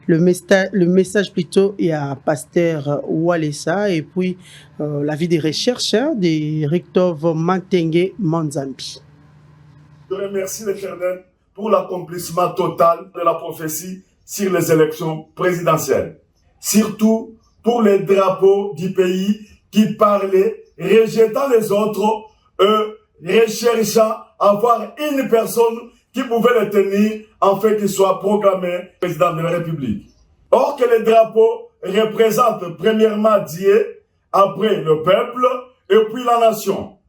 Le message plutôt est à Pasteur Walesa et puis l'avis des recherches de Richtov Mantenge Manzambi. Je remercie l'Éternel pour l'accomplissement total de la prophétie sur les élections présidentielles. Surtout pour les drapeaux du pays qui parlaient, rejetant les autres, recherchant avoir une personne qui pouvait le tenir en fait qu'il soit proclamé président de la République. Or que les drapeaux représentent premièrement Dieu, après le peuple et puis la nation.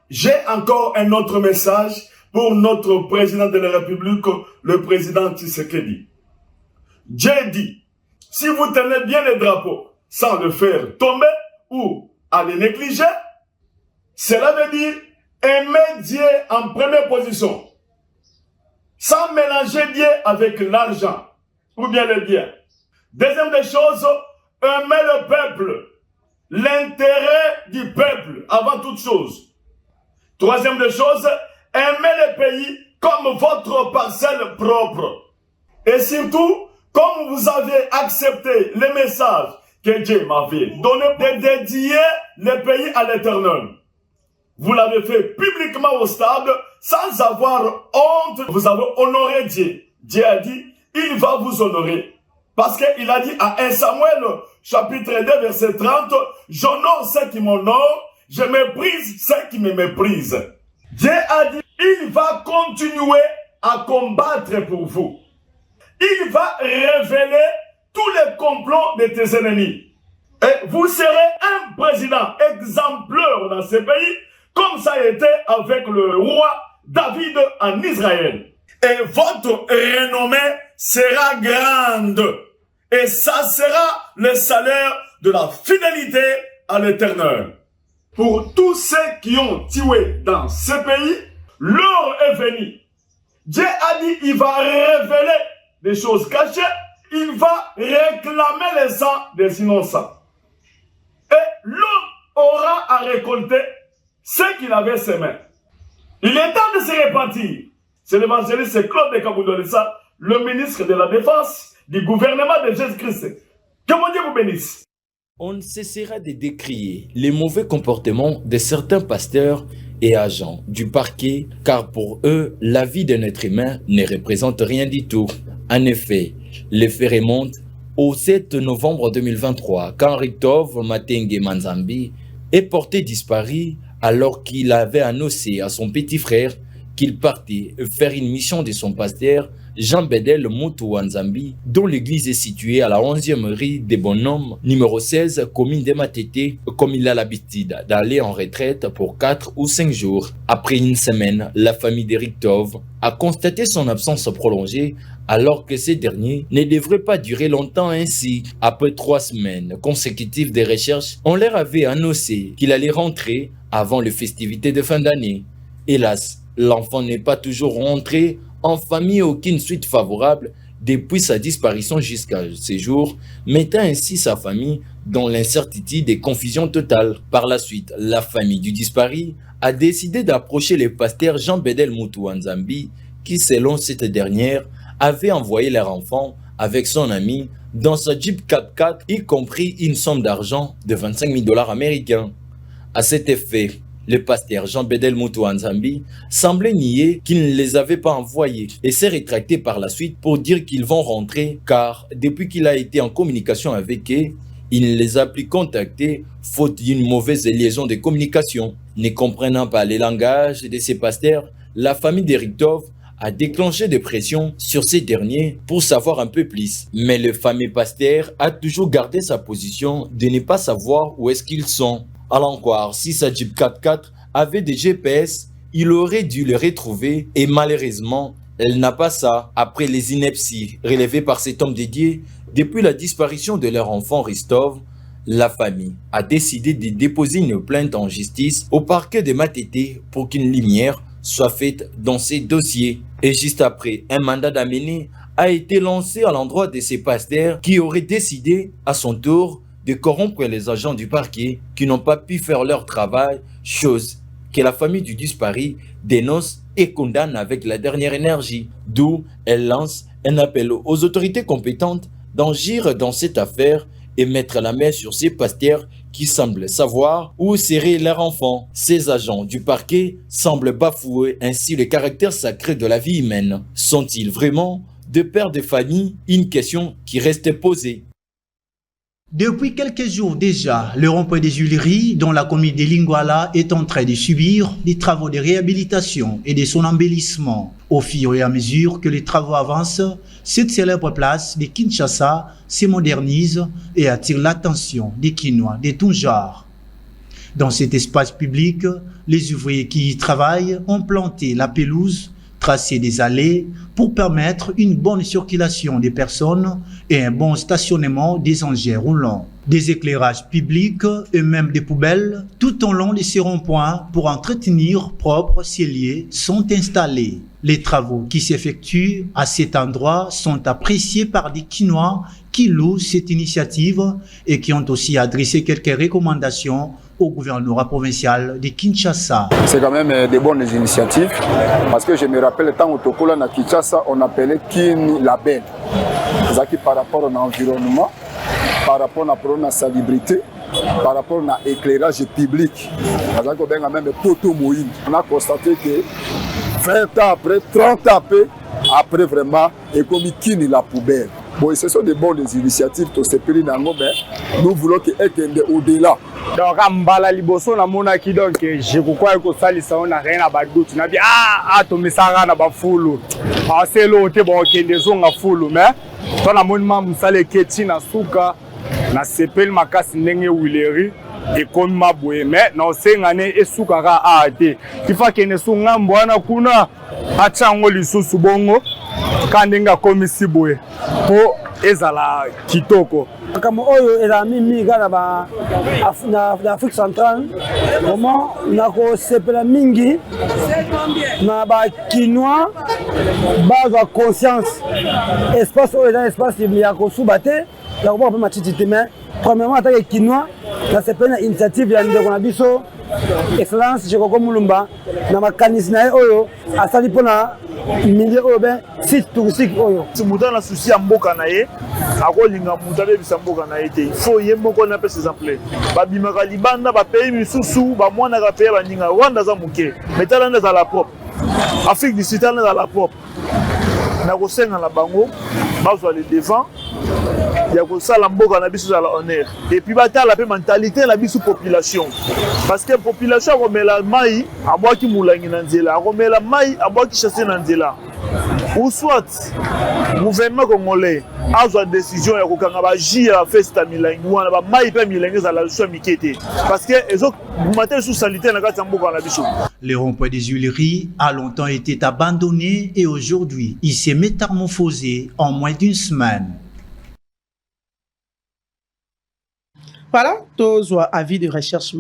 J'ai encore un autre message pour notre président de la République, le président Tshisekedi. Dieu dit, si vous tenez bien les drapeaux, sans le faire tomber ou à les négliger, cela veut dire aimer Dieu en première position, sans mélanger Dieu avec l'argent ou bien le bien. Deuxième des choses, aimer le peuple, l'intérêt du peuple avant toute chose. Troisième des choses, aimer le pays comme votre parcelle propre. Et surtout, comme vous avez accepté les messages que Dieu m'avait donné de dédier le pays à l'Éternel, vous l'avez fait publiquement au stade, sans avoir honte, vous avez honoré Dieu. Dieu a dit, il va vous honorer. Parce qu'il a dit à 1 Samuel, chapitre 2, verset 30, j'honore ceux qui m'honorent, je méprise ceux qui me méprisent. Dieu a dit, il va continuer à combattre pour vous. Il va révéler tous les complots de tes ennemis. Et vous serez un président exemplaire dans ce pays, comme ça a été avec le roi David en Israël. Et votre renommée sera grande. Et ça sera le salaire de la fidélité à l'Éternel. Pour tous ceux qui ont tué dans ce pays, l'heure est venue. Dieu a dit, il va révéler des choses cachées, il va réclamer les sangs des innocents. Et l'homme aura à récolter ce qu'il avait semé. Il est temps de se repentir. C'est l'évangéliste Claude de Kaboundolissa, le ministre de la Défense du gouvernement de Jésus-Christ. Que mon Dieu vous bénisse. On ne cessera de décrier les mauvais comportements de certains pasteurs et agents du parquet, car pour eux, la vie d'un être humain ne représente rien du tout. En effet, les faits remontent au 7 novembre 2023, quand Richtov Matenge Manzambi est porté disparu alors qu'il avait annoncé à son petit frère qu'il partait faire une mission de son pasteur Jean Bedel Moutou Wanzambi, dont l'église est située à la 11e rue des Bonhommes, numéro 16, commune de Matete, comme il a l'habitude d'aller en retraite pour 4 ou 5 jours. Après une semaine, la famille d'Eric Tov a constaté son absence prolongée, alors que ces derniers ne devraient pas durer longtemps ainsi. Après 3 semaines consécutives de recherches, on leur avait annoncé qu'il allait rentrer avant les festivités de fin d'année. Hélas, l'enfant n'est pas toujours rentré en famille, aucune suite favorable depuis sa disparition jusqu'à ces jours, mettant ainsi sa famille dans l'incertitude et confusion totale. Par la suite, la famille du disparu a décidé d'approcher le pasteur Jean Bedel Moutou Wanzambi, qui, selon cette dernière, avait envoyé leur enfant avec son ami dans sa Jeep 4x4, y compris une somme d'argent de 25 000 $ américains. À cet effet, le pasteur Jean Bedel Moutou Wanzambi semblait nier qu'il ne les avait pas envoyés et s'est rétracté par la suite pour dire qu'ils vont rentrer, car depuis qu'il a été en communication avec eux, il ne les a plus contactés faute d'une mauvaise liaison de communication. Ne comprenant pas les langages de ces pasteurs, la famille d'Eric Tov a déclenché des pressions sur ces derniers pour savoir un peu plus. Mais le fameux pasteur a toujours gardé sa position de ne pas savoir où est-ce qu'ils sont. Allons croire, si sa Jeep 4x4 avait des GPS, il aurait dû les retrouver et malheureusement, elle n'a pas ça. Après les inepties relevées par cet homme dédié, depuis la disparition de leur enfant Richtov, la famille a décidé de déposer une plainte en justice au parquet de Matete pour qu'une lumière soit faite dans ces dossiers. Et juste après, un mandat d'amener a été lancé à l'endroit de ces pasteurs qui auraient décidé à son tour de corrompre les agents du parquet qui n'ont pas pu faire leur travail, chose que la famille du disparu dénonce et condamne avec la dernière énergie. D'où elle lance un appel aux autorités compétentes d'agir dans cette affaire et mettre la main sur ces pasteurs qui semblent savoir où serait leur enfant. Ces agents du parquet semblent bafouer ainsi le caractère sacré de la vie humaine. Sont-ils vraiment de pères de famille? Une question qui reste posée. Depuis quelques jours déjà, le rond-point des Huileries, dont la commune de Lingouala, est en train de subir des travaux de réhabilitation et de son embellissement. Au fur et à mesure que les travaux avancent, cette célèbre place de Kinshasa se modernise et attire l'attention des Kinois de tout genre. Dans cet espace public, les ouvriers qui y travaillent ont planté la pelouse, tracé des allées pour permettre une bonne circulation des personnes et un bon stationnement des engins roulants. Des éclairages publics et même des poubelles tout au long de ces ronds-points pour entretenir propres ces lieux sont installés. Les travaux qui s'effectuent à cet endroit sont appréciés par des Kinois qui louent cette initiative et qui ont aussi adressé quelques recommandations au gouvernorat provincial de Kinshasa. C'est quand même des bonnes initiatives parce que je me rappelle, tant au Tokola na Kinshasa, on appelait Kin Label. ezalaki par rapport à l'environnement, par rapport à la salubrité, par rapport à l'éclairage public. Même Poto Moïne, on a constaté que 20 ans après, 30 ans après vraiment, et comme il la poubelle. Bon, ce sont des bonnes initiatives, mais nous voulons qu'elle au-delà. Donc, Mbala Liboso, na mona ki donc je crois que ça lisa on a rien à badout. Na bi to misara na ba fulu. C'est l'autre bon qui des zonga fulu mais to na mona musale keti na suka na sepel makasi ndenge wileri et comme mabwe mais na sengane esuka ka ate. Kifa kene sunga mbwana kuna achango lisusu bongo kandenga komisi boye po ezala kitoko. Comme oyo elami miga na Afrique centrale, comment na ko sepela mingi na ba Kinois base conscience espace oyo dans espace ya ko subate ya ko pa matitite mais premièrement attaque Kinois na sepela initiative ya ndeko na biso excellence je ko mulumba na makanisi na oyo asali pona milieu oyo ben site touristique oyo muta na souci ya mboka na ye akolinga muta bebisa mboka na ye te il faut ye moko na pesa exemple babimaka libanda ba pays misusu ba mwana ka pays baninga Rwanda za muke metala na za la propre Afrique du Sud na za la propre na kosenga na bango bazwa le devant ya kosala mboka na biso za la honneur et puis batala pe mentalité la biso population parce que population akomela mai abwaki mulangi na nzela akomela mai abwaki chasser na nzela ou soit gouvernement congolais azwa décision ya kokanga ba jia festa milangi wana ba mai pe milangi za la so mikete parce que ezo matin sous sanitaire na kati mboka na biso. Le rond-point des Huileries a longtemps été abandonné et aujourd'hui il s'est métamorphosé en moins d'une semaine. Voilà, tous avis de recherche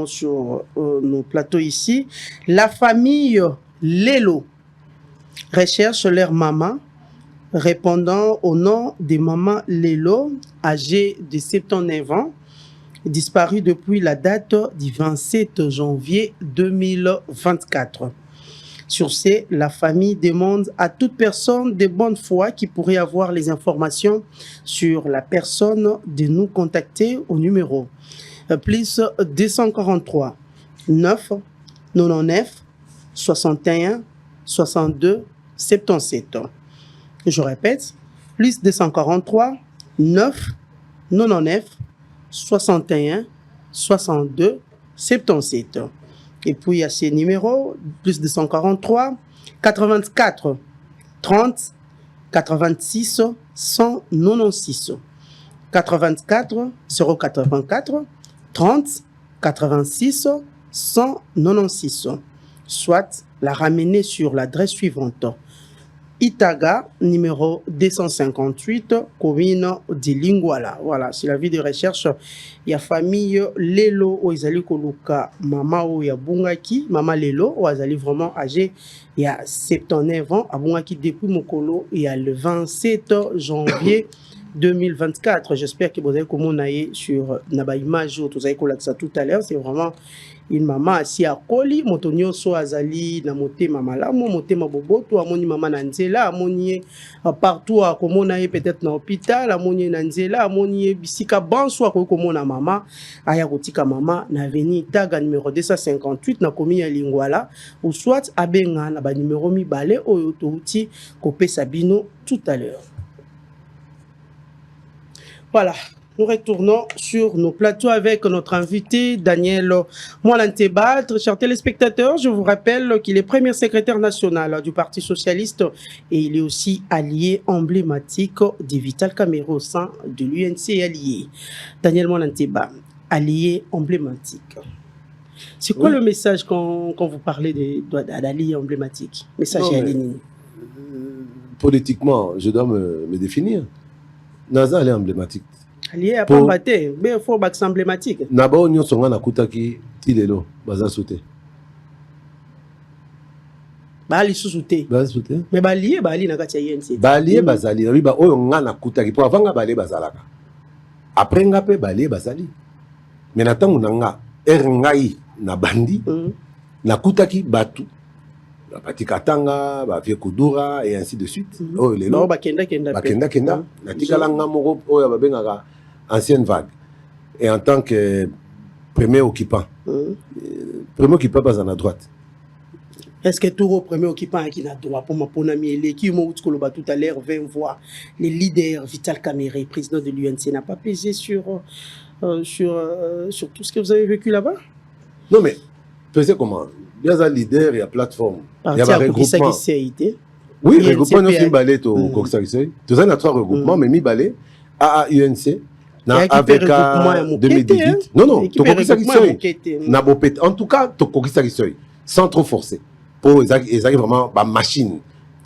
sur nos plateaux ici. La famille Lelo recherche leur maman, répondant au nom de maman Lelo, âgée de 79 ans, disparue depuis la date du 27 janvier 2024. Sur ce, la famille demande à toute personne de bonne foi qui pourrait avoir les informations sur la personne de nous contacter au numéro plus 243 9 99 61 62 77. Je répète, plus 243 9 99 61 62 77. Et puis, à ces numéros, plus 243, 84, 30, 86, 196. 84, 084, 30, 86, 196. Soit la ramener sur l'adresse suivante. Itaga, numéro 258, commune de Lingwala. Voilà, c'est la vie de recherche. Il y a famille Lelo, où ils allaient coloca maman ou ya Bungaki, maman Lelo, où ils allaient vraiment âgé. Il y a 79 ans, à Bungaki depuis Mokolo, il y a le 27 janvier 2024. J'espère que vous avez communiqué sur Naba Image, vous avez collé ça tout à l'heure. C'est vraiment une maman assis à Koli, motonio so azali na motema malamu, motema boboto, amoni maman nanzela, amoni partout à komona peut-être na hôpital, amoni nanzela, amoni bisika banso à komona maman, aya kotika maman na veni Itaga numéro 258 na komi ya Lingwala, ou soit abenga na ba numéro mibale oyo touti kopesa bino tout à l'heure. Voilà. Nous retournons sur nos plateaux avec notre invité Daniel Mwalanteba. Chers téléspectateurs, je vous rappelle qu'il est premier secrétaire national du Parti socialiste et il est aussi allié emblématique de Vital Kamerhe au sein de l'UNC allié. Daniel Mwalanteba, allié emblématique. C'est quoi le message quand vous parlez d'allié emblématique? Message à Lénine. Politiquement, je dois me définir. Naza allié emblématique. Allié à Pambaté, mais il faut être emblématique. Nabo nyo songa na kutaki tilelo baza soute. Bali soute. Baza soute. Mais bali na kati ya INC. Bali bazali na biba oyo nga na kutaki po avanga bali bazalaka. Après nga pe bali bazali. Mais na tangu nga ngai na bandi na kutaki batu la partie Katanga, la vie Kudura, et ainsi de suite. Oh, les Non, lots. Bakenda. Kenda. La Tikalanga Moro, oh, il y a ancienne vague. Et en tant que premier occupant, pas à droite. Est-ce que tout le premier occupant qui a droit pour mon ami qui m'a dit tout à l'heure 20 voix, le leader Vital Kamerhe, président de l'UNC, n'a pas pesé sur tout ce que vous avez vécu là-bas? Non, mais pesez comment? Il y a un leader, il y a plateforme, il y a un regroupement. Oui, regroupement, nous sommes balés au Coxagisei. Tout ça, il y a 3 regroupements, mais mi balé à UNC. Avec 2018. Non, en tout cas, sans trop forcer. Pour les vraiment la machine.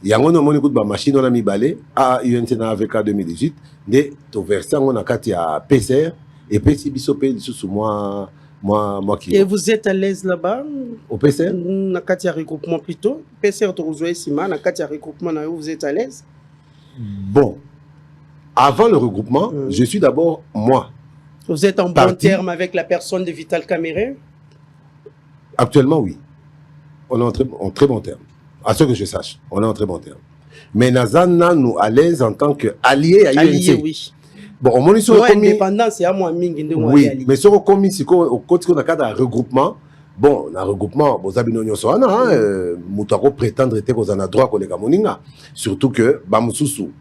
Il y a une machine, on a mis balai à UNC avec 2018. Mais tu verses on a PCR et puis bisopé sous moi qui. Et vous êtes à l'aise là-bas? Au PCR? On a un regroupement plutôt. PCR, tu rejoins Sima, on a un regroupement, vous êtes à l'aise? Bon. Avant le regroupement, je suis d'abord moi. Vous êtes en bon terme avec la personne de Vital Kamerhe? Actuellement, oui. On est en très bon terme. À ce que je sache, on est en très bon terme. Mais Nazana nous à l'aise en tant qu'allié à UNC. Allié, oui. Bon, on m'a dit sur l'indépendance, c'est à moi, oui, mais sur le commis, au côté qu'on a un regroupement, bon, un regroupement, vous avez une Moutako prétendre être qu'on a droit qu'on les Gamoninga. Surtout que, Bamoussou,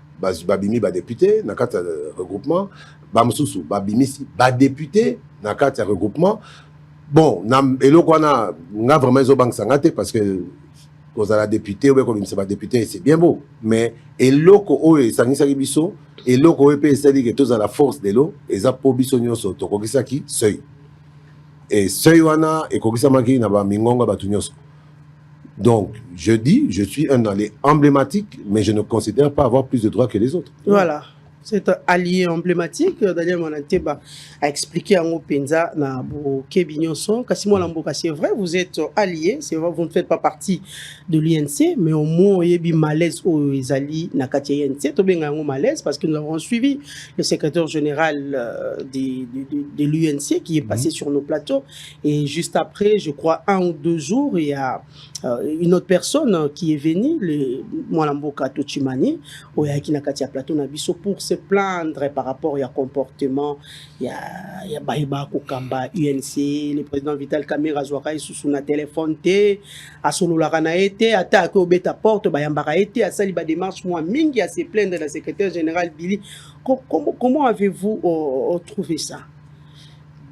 Babimi, député, dans le regroupement, Bamoussou, Babimi, député, dans le regroupement. Bon, et là, on a vraiment une banque sangate parce que quand on a député, ou comme il député, c'est bien beau. Mais, et là, on a Sangisari Bisso, et là, on a dit que tous à la force de l'eau, et ça, pour Bisso, Nyoso, Tokokisaki, seuil. Et seuil, wana, et Kokisamaki, n'a pas Mingonga, Batunyoso. Donc, je dis, je suis un allié emblématique, mais je ne considère pas avoir plus de droits que les autres. Voilà. C'est un allié emblématique. Daniel Mananteba a expliqué en Openza, c'est vrai, vous êtes allié, c'est vrai, vous ne faites pas partie de l'INC, mais au moins, il y a eu malaise aux alliés Nakati INC, malaise parce que nous avons suivi le secrétaire général de l'UNC qui est passé sur nos plateaux. Et juste après, je crois, 1 ou 2 jours, il y a une autre personne qui est venue, le Mwalamboka Tochimani, au Yakinakati plateau Nabiso, pour se plaindre par rapport au comportement. Il y a Baïba Koukamba, UNC, le président Vital Kamerhe Zouakai sous na téléphone, à Sololarana été, à Taka au bêta porte, Bayambara été, à Saliba démarche, moi, Mingi, à se plaindre de la secrétaire générale Billy. Comment avez-vous trouvé ça?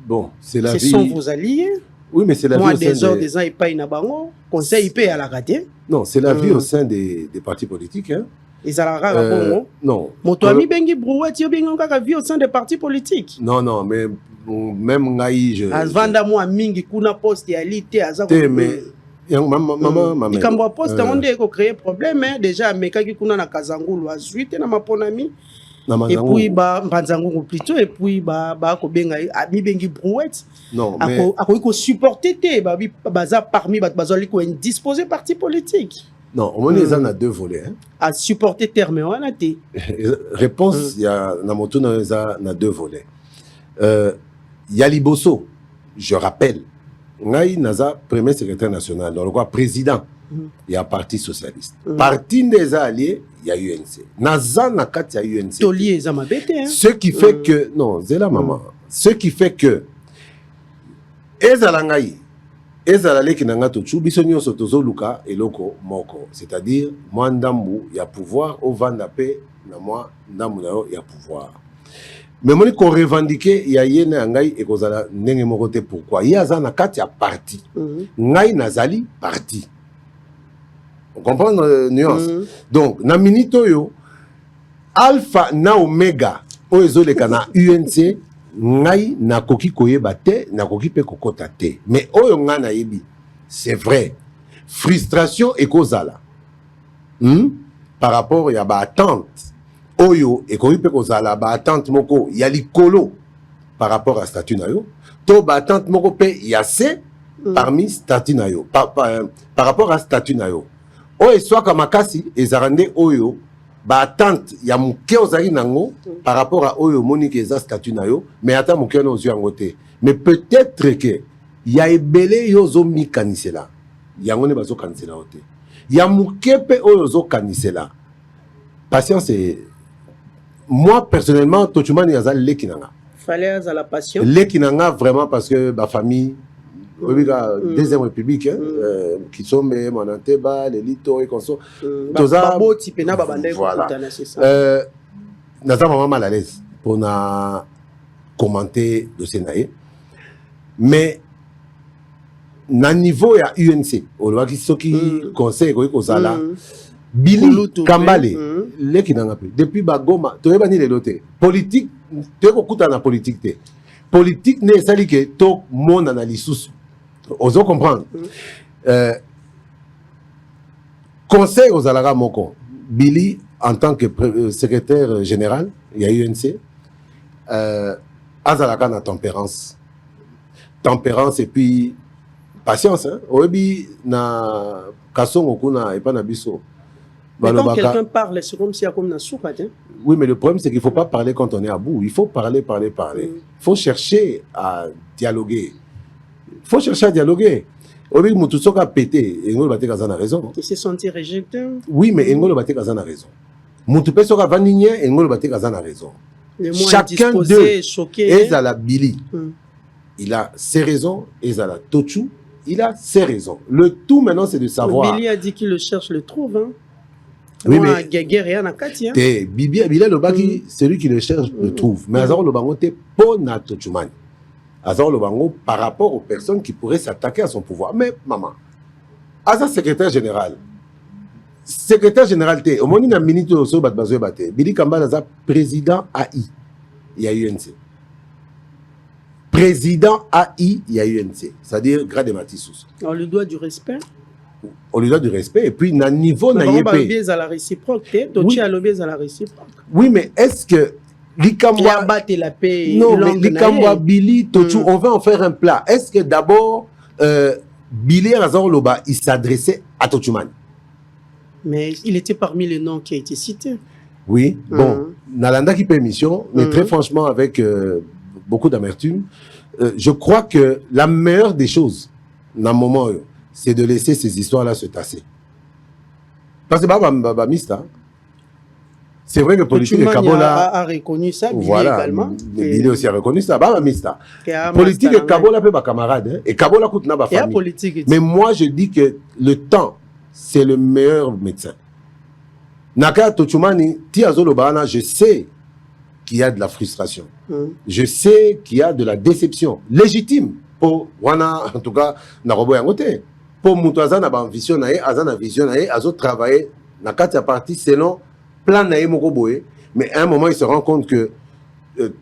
Bon, c'est la vie. Ce sont vos alliés? Oui, mais c'est la vie au sein des ans, il paye Nabango, conseil, il paye à la raté. Non, c'est la vie au sein des partis politiques. Hein. Et ça la non. Mon ami Bengi Brouet, tu as vie au sein des partis politiques. Non, mais même Ngaï, je. Vanda moi Mingi, Kuna Poste, etAlité, mais. Maman. Il y a un poste, on a créé problème, déjà, mais quand il y a un Kazangou, il suite, na ma pon ami. Et puis Mbanzango plutôt et puis Kobenga ami Bengi Brouet. Non, mais ako supporter baza parmi bazali ko indisposé parti politique. Non, on a 2 volets hein. À supporter terme on a té. Réponse il y a na moto na 2 volets. Yaliboso, je rappelle, ngai naza premier secrétaire national, donc quoi président. Il y a Parti Socialiste. Parti des Alliés, il y a UNC. Naza Nakat, il y a UNC. Ce qui fait que. Non, c'est la maman. Ce qui fait que. Ezalangaï. Ezalale qui n'a tout bisonio sotozo luka et loko moko. C'est-à-dire, moi ndambu, il y a pouvoir, au vandapé, na moi ndambu il y a pouvoir. Mais moi, qu'on revendiquait, il y a yene angaï et kozala nenge morote pourquoi. Il y a Zanakat, il y a parti. Ngai Nazali, parti. On comprend la nuance. Donc, na minito yo, alpha na omega, oezole kana UNC, ngai na koki koyeba te, na koki pe kokota te. Mais oyo nga na yebi, c'est vrai. Frustration et kozala. Par rapport ya ba attente. Oyo et koki pe kozala ba attente moko ya likolo par rapport à statut na yo. To ba attente moko pe ya se parmi statut na yo. Par rapport à statut na yo. Oyo soit comme makasi ezarande oyo ba attente ya muke ozali nango par rapport à oyo monique eza statut na yo mais ata muke na ozu yango te mais peut-être que ya ebele yo zo mi kanisela yango ne bazo kanisela ote ya mukepe oyozo kanisela patience moi personnellement Tochumani yazal lekinanga fallait à la passion lekinanga vraiment parce que ma famille deuxième république qui sont Monanteba les Lito et conso toza voilà naza vraiment mal à l'aise pour na commenter le Sénat mais na niveau ya UNC olwaki soki conseil ko kozala Billy Kambale leki nanga pe depuis bagoma toyebani lelo te politique teko kuta na politique te politique ne sali ke to mona na lisusu ozo comprendre conseil aux alara moko Billy en tant que secrétaire général il y a UNC azalaka na tempérance et puis patience hein obi na kasongo kuna et pas na biso. Mais quand quelqu'un parle, c'est comme si il y a comme une soupe. Oui, mais le problème, c'est qu'il ne faut pas parler quand on est à bout. Il faut parler. Il faut chercher à dialoguer. Obi Mutusoka pété, et Ngolo Batek a raison. Il s'est senti rejeté. Oui, mais Ngolo Batek a raison. Mutupesoka Vanigné, et Ngolo Batek a raison. Chacun d'eux est à la Billy. Il a ses raisons, et à la Tochu, il a ses raisons. Le tout maintenant, c'est de savoir. Billy a dit qu'il le cherche, le trouve. Hein. Oui, mais Bibi le baki, celui qui le cherche le trouve. Mais Azaro le bango te pona Tochumani. Azaro le bango par rapport aux personnes qui pourraient s'attaquer à son pouvoir. Mais maman, Azar secrétaire général te, au moment où il y a minute au sol batbazo bate, Billy Kambale Azar président AI, il y a UNC. Président AI, il y a UNC. C'est-à-dire grade de Matissous. On lui doit du respect. On lui doit du respect et puis na niveau na yépé. À la réciproque, Tochi a lobby à la réciproque. Oui, mais est-ce que l'Ikamwa la paix? Non, mais l'Ikamwa Billy Tochu, on va en faire un plat. Est-ce que d'abord Billy Razor Loba il s'adressait à Tochumani? Mais il était parmi les noms qui a été cités. Oui, bon, Nalanda qui paie mission, mais très franchement avec beaucoup d'amertume, je crois que la meilleure des choses dans le moment c'est de laisser ces histoires-là se tasser. Parce que Mista, c'est vrai que politique et Kabola a reconnu ça, Billy voilà, également. Billy aussi a reconnu ça. Mista. Politique et Kabola peut pas camarade, et Kabola coûte na ba famille. Mais moi je dis que le temps c'est le meilleur médecin. Naka Tochumani, Tiazolo Bana, je sais qu'il y a de la frustration. Je sais qu'il y a de la déception légitime pour Wana en tout cas Narobo Yangote. Pour Moutouazan a vision naé, Azana vision naé, Azo travailler na katia partie selon plan naé Mokoboé, mais à un moment il se rend compte que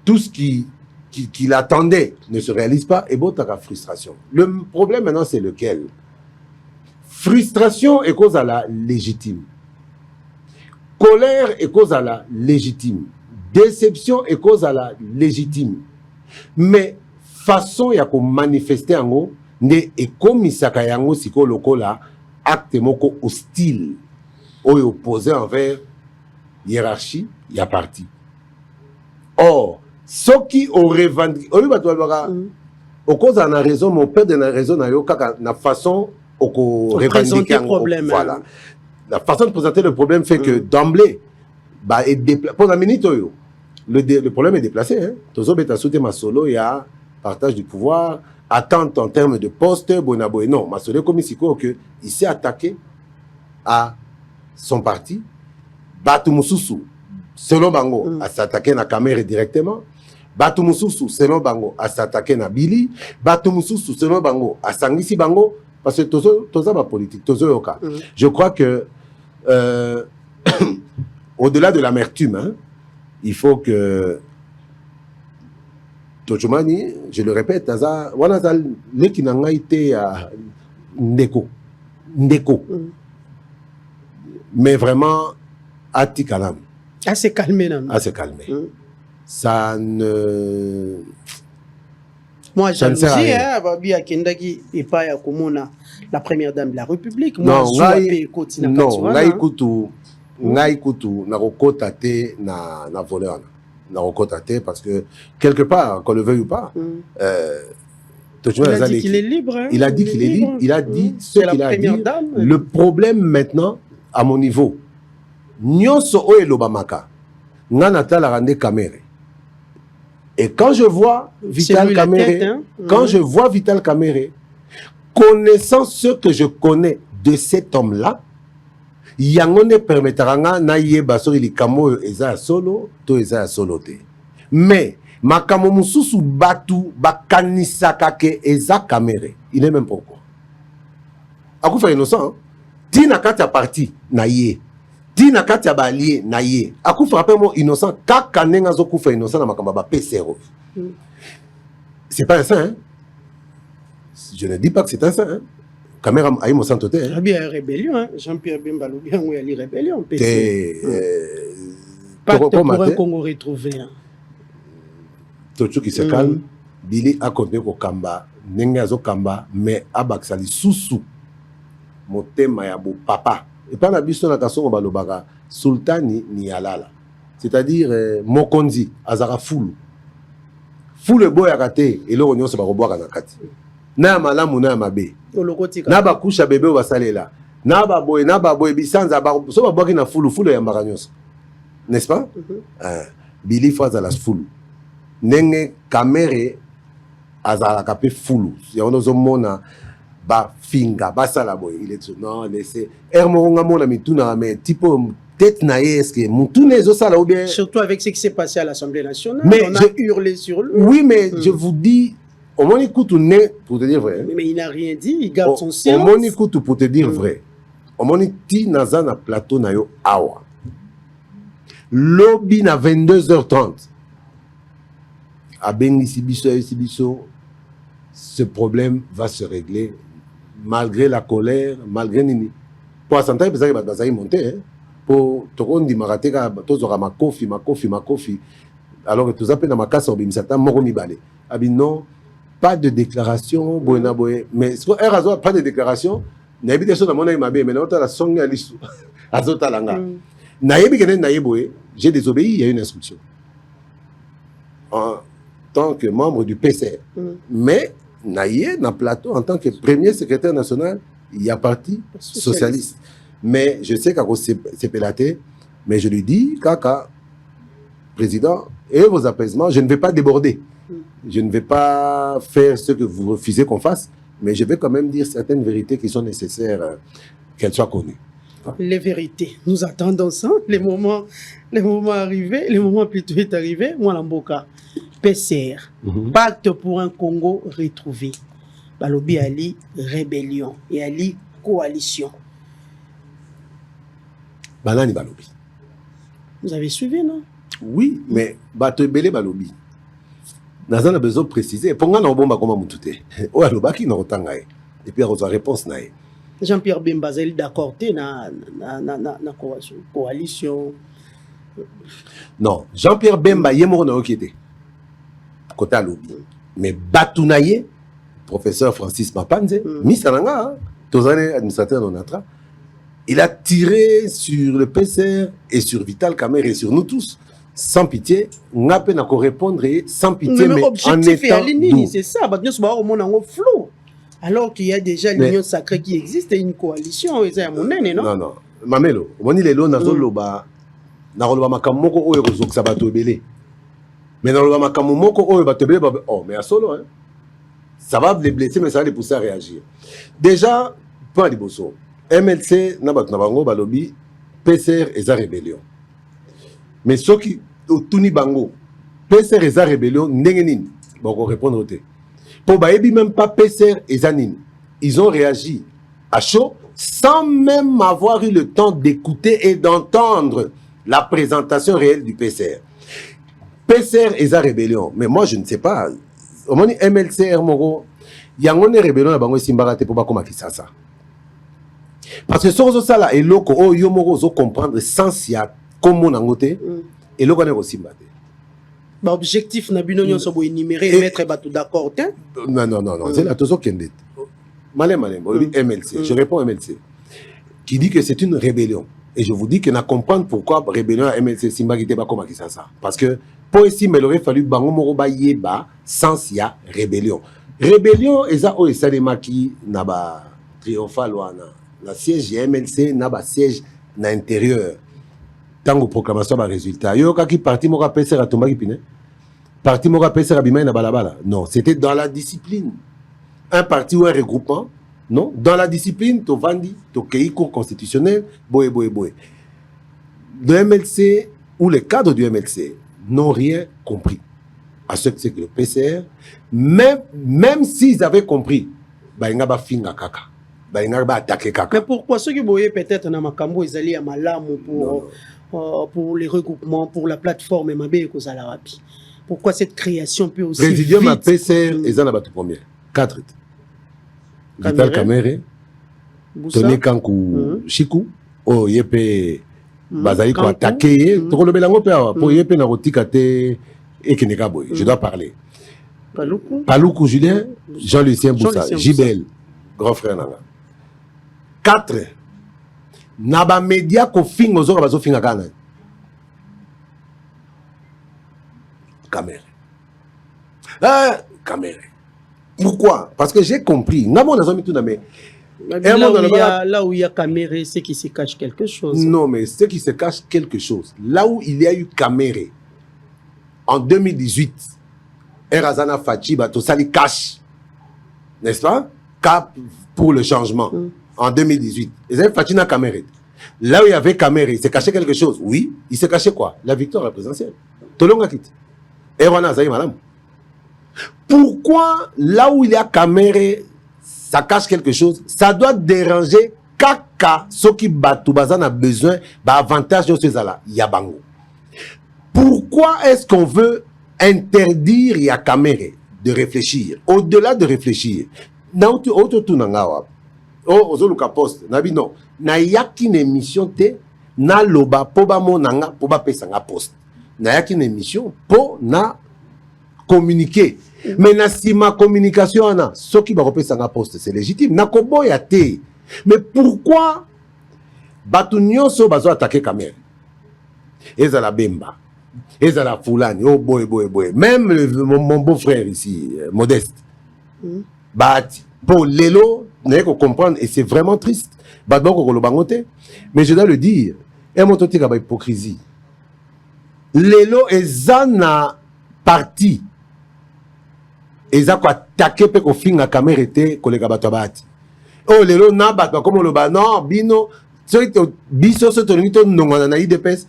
tout ce qu'il attendait ne se réalise pas et bon t'as frustration. Le problème maintenant c'est lequel? Frustration est cause à la légitime. Colère est cause à la légitime. Déception est cause à la légitime. Mais façon ya ko manifester en haut ne ekomisaka yango siko lokola acte moko hostile ou opposé envers hiérarchie ya parti. Or ceux qui ont revendiqué au cause en a raison mon père de la raison na yo kaka na façon au revendiquer un problème. Voilà. La façon de présenter le problème fait que d'emblée bah pour la minute le problème est déplacé hein. Tozo beta soute ma solo il y a partage du pouvoir, attente en termes de poste, bonaboé. Non, Massolé comme que il s'est attaqué à son parti. Batumususu, selon Bango, à s'attaquer à Kamere directement. Batumususu, selon Bango, à s'attaquer à Billy. Batumususu, selon Bango, à Sangisi Bango. Parce que toza ma politique, toza yoka. Je crois que au-delà de l'amertume, hein, il faut que Tochumani, je le répète, wanazal leki nanga ite ya ndeko. Mais vraiment ati kalam. Assez calmé non. Assez calmé. Ça ne moi jalousie hein, babi akendaki epa ya komona la première dame de la République. Moi ngai kutu na kokota te na voleur. Parce que quelque part, qu'on le veuille ou pas, Il a dit qu'il est libre. Hein? Il a dit qu'il est libre. Il a dit ce qu'il a dit. Dame. Le problème maintenant, à mon niveau, nyonso oyo elobamaka, ngana tala rande Kamere. Et quand je vois Vital Kamere, hein? je vois Vital Kamere, connaissant ce que je connais de cet homme-là, yango ne permettra nga na yeba so likambo eza solo to eza solo te. Mais makambo mususu batu bakanisaka ke eza Kamere. Il est même pas quoi. Akufa innocent. Tina kati ya parti na ye. Tina kati ya balié na ye. Akufa rappellement innocent kaka nenga zo kufa innocent na makambo ba PCRO. C'est pas un saint. Hein? Je ne dis pas que c'est un saint. Hein? Kamere a eu mon sang total. Il y a une rébellion. Hein? Jean-Pierre Bemba Lobi, il y a une rébellion. Pacte pour un Congo retrouvé. Tout qui se calme. Billy a continué au Kamba. Nenga zo Kamba. Mais Abaksali Soussou. Motema ya bo papa. Et pas la biso na kaso balobaka sultani ni alala. C'est-à-dire Mokonzi azara fulu. Fulu boy akate et le onyo se ba roboaka na kati. Na malamu na mabe. Na ba kusha bebe basalela. Na ba boy bisanza ba so ba boki na fulu ya mbakanyos. N'est-ce pas? Billy faza la fulu. Nenge Kamere azara kapé fulu. Ya ono zo mona ba finga basala boy il est non laissez hermonga mona mituna mais tipo tête na est-ce que mutune zo sala ou bien surtout avec ce qui s'est passé à l'Assemblée nationale mais on a hurlé sur lui. Oui mais je vous dis au moins écoute pour te dire vrai mais il n'a rien dit il garde son silence. Au moins écoute pour te dire vrai au moins ti naza na plateau na yo awa lobby na 22h30 a bengi sibiso ce problème va se régler malgré la colère, malgré nini. Pour santai parce que bazai monter pour tout dit marateka tozora makofi. Alors que tout appelle na makasa obimisata moko mibale. Abi non, pas de déclaration boena boye mais ce que pas de déclaration na yebi so na mona mabe mais na la songa lisu azota langa. Na yebi kenen na yeboye, j'ai désobéi, il y a une instruction. En tant que membre du PCR. Mais Naïe, dans plateau, en tant que premier secrétaire national, il y a parti socialiste. Mais je sais qu'à c'est pélaté, mais je lui dis, Kaka, président, et vos apaisements, je ne vais pas déborder. Je ne vais pas faire ce que vous refusez qu'on fasse, mais je vais quand même dire certaines vérités qui sont nécessaires qu'elles soient connues. Les vérités, nous attendons ça, les moments arrivés, les moments plutôt est arrivé, moi l'amboka. PCR, Pacte pour un Congo retrouvé. Balobi Ali, rébellion. Et Ali, coalition. Banani Balobi. Vous avez suivi, non? Oui, mais Batebele Balobi. Nous avons besoin de préciser. Pour nous, on va comment mutute. Oh, Alobaki n'a autant gaé. Et puis, on a réponse naïe. Jean-Pierre Bemba, vous d'accord na coalition? Non, Jean-Pierre Bemba, il est mort dans le côté à lobby. Mais Batounaye, professeur Francis Mapanze, Misananga, administrateur de Natra, il a tiré sur le PCR et sur Vital Kamere et sur nous tous, sans pitié. On n'a pas à répondre sans pitié, mais en étant doux. C'est ça, flou. Alors qu'il y a déjà l'union sacrée qui existe et une coalition, non? Non. Mamelo, on dit les lots, Nazoloba, Naroloba Makamoko, Oerozok Sabato Belé. Mais dans le Makamoko, oh, mais à solo, hein. Ça va les blesser, mais ça va les pousser à réagir. Déjà, pas de bosso. MLC, Nabango, Balobi, PCR et sa rébellion. Mais ceux qui, au Tuni Bango, PCR et sa rébellion, n'engenin, bon, on répond au thé. Pour Baebi, même pas PCR et Zanin, ils ont réagi à chaud, sans même avoir eu le temps d'écouter et d'entendre la présentation réelle du PCR. PCR et sa rébellion. Mais moi, je ne sais pas. Au moins, MLC, Hermoro, il y a une rébellion à Bango Simbarate pour Bakoma Kisasa. Parce que ce que ça là, et loko, oh, yomoro, zo comprendre sans ya, comme mon angoté, et loko n'est aussi mbate. Objectif, n'a pas sobo énuméré et mettre bateau d'accord, Non. C'est la tozo kende. Malem, MLC. Je réponds MLC. Qui dit que c'est une rébellion. Et je vous dis que n'a comprendre pourquoi rébellion à MLC Simbagite Bakoma Kisasa. Parce que, pour ici, il aurait fallu Bango Moroba Yeba sans ya rébellion. Rébellion eza o esalemaki na ba triomphal wana na siège ya MLC na ba siège na intérieur tango proclamation ba résultat yo kaki parti moko apesera tombaki pine parti moko apesera bimai na balabala non c'était dans la discipline un parti ou un regroupement non dans la discipline to vandi to kei cour constitutionnel boye le MLC ou les cadres du MLC n'ont rien compris à ce que c'est que le PCR, même s'ils avaient compris, bah, ils finga kaka. Bah, ils attaqué kaka. Mais pourquoi ceux qui voyaient peut-être dans Makambo, ils allaient à Malam pour les regroupements, pour la plateforme MAB Kozalarabi? Pourquoi cette création peut aussi Présidium à PCR, ils en ont battu combien? 4. Vital Kamere, Tony Kankou, Chikou, oh, Yepe, Bazali ko attaqué, Tokolo Belango pour Yepe Narotikate. Et Kenekaboy, je dois parler. Paloukou Julien, Jean-Lucien Boussa, Gibel, grand frère Nanga. 4. Naba média ko fin aux autres bazo finga kana. Caméra. Caméra. Pourquoi? Parce que j'ai compris. Nabo n'a jamais tout nommé. Là où il y a caméra, c'est qu'il se cache quelque chose. Non, mais c'est qu'il se cache quelque chose. Là où il y a eu caméra. En 2018, Erazana Fachi Bato Sali cash, n'est-ce pas? Cap pour le changement. En 2018. Ils avaient Fachi na caméra. Là où il y avait caméra, il s'est caché quelque chose. Oui, il s'est caché quoi? La victoire à la présidentielle. Tolonga quitte. Erwana Zaï madame. Pourquoi là où il y a caméra, ça cache quelque chose? Ça doit déranger kaka ceux qui Bato Bazan a besoin d'avantage de ces là. Yabango. Pourquoi est-ce qu'on veut interdire à caméra de réfléchir? Au-delà de réfléchir, non, na yaki une émission te na loba poba monanga poba pesanga poste. Na yaki une émission po na communiquer. Mais na si ma communication na ce qui va repesanga poste c'est légitime. Na koboya te. Mais pourquoi batu nyonso bazo attaquer caméra? Ezala bemba. Et ça la foulane, oh boy. Même mon beau-frère ici, Modeste, Bati, pour Lelo, n'est qu'on comprendre, et c'est vraiment triste. Mais je dois le dire, et mon totique a hypocrisie. Lelo est zana parti. Et ça quoi attaqué pe ko finga caméra était collègue Batabati. Oh Lelo na bat comme le ba non bino, biso so tonito nongana na IDPS.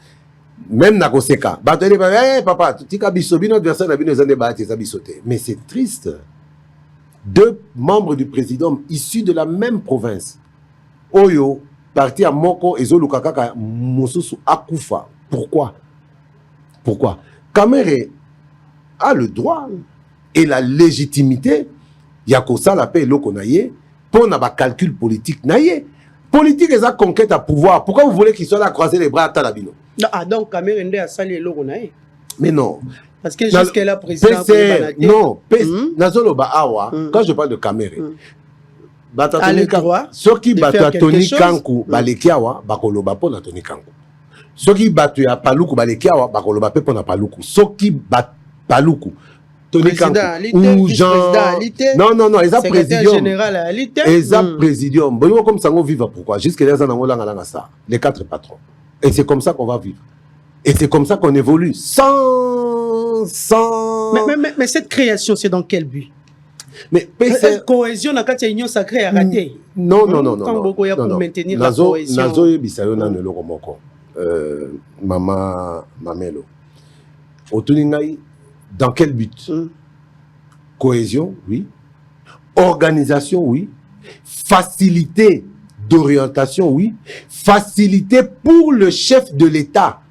Même Nakoseka, papa, tu as bisobé notre adversaire, mais c'est triste. 2 membres du président issus de la même province, Oyo, parti à Moko et Zolukakaka, Mosusu Akufa. Pourquoi? Kamere a le droit et la légitimité, Yakosa la paix et l'Okonaye, pour un calcul politique. Politique est la conquête à pouvoir. Pourquoi vous voulez qu'il soit là à croiser les bras à Talabino? Ah, donc Kamere a sali le Ronaï. Mais non. Parce que jusqu'à la présidence. Non, quand je parle de Kamere, ceux qui battent à Tony Kankou, Balekiawa, Bakoloba pour na Tony Kankou. Ceux qui battent à Paloukou, Balekiawa, Bakoloba pour na Paloukou. Ceux qui battent Paloukou, Tony Kankou ou Jean. Non, ils ont présidium. Ils ont présidium. Bon, comme ça, on vit pourquoi? Jusqu'à les 4 patrons. Et c'est comme ça qu'on va vivre. Et c'est comme ça qu'on évolue. Mais cette création, c'est dans quel but? Mais cohésion, dans la union sacrée à rater. Non. Pour maintenir la cohésion. Maman Mamelo. Dans quel but? Cohésion, oui. Organisation, oui. Facilité d'orientation, oui. Facilité pour le chef de l'État.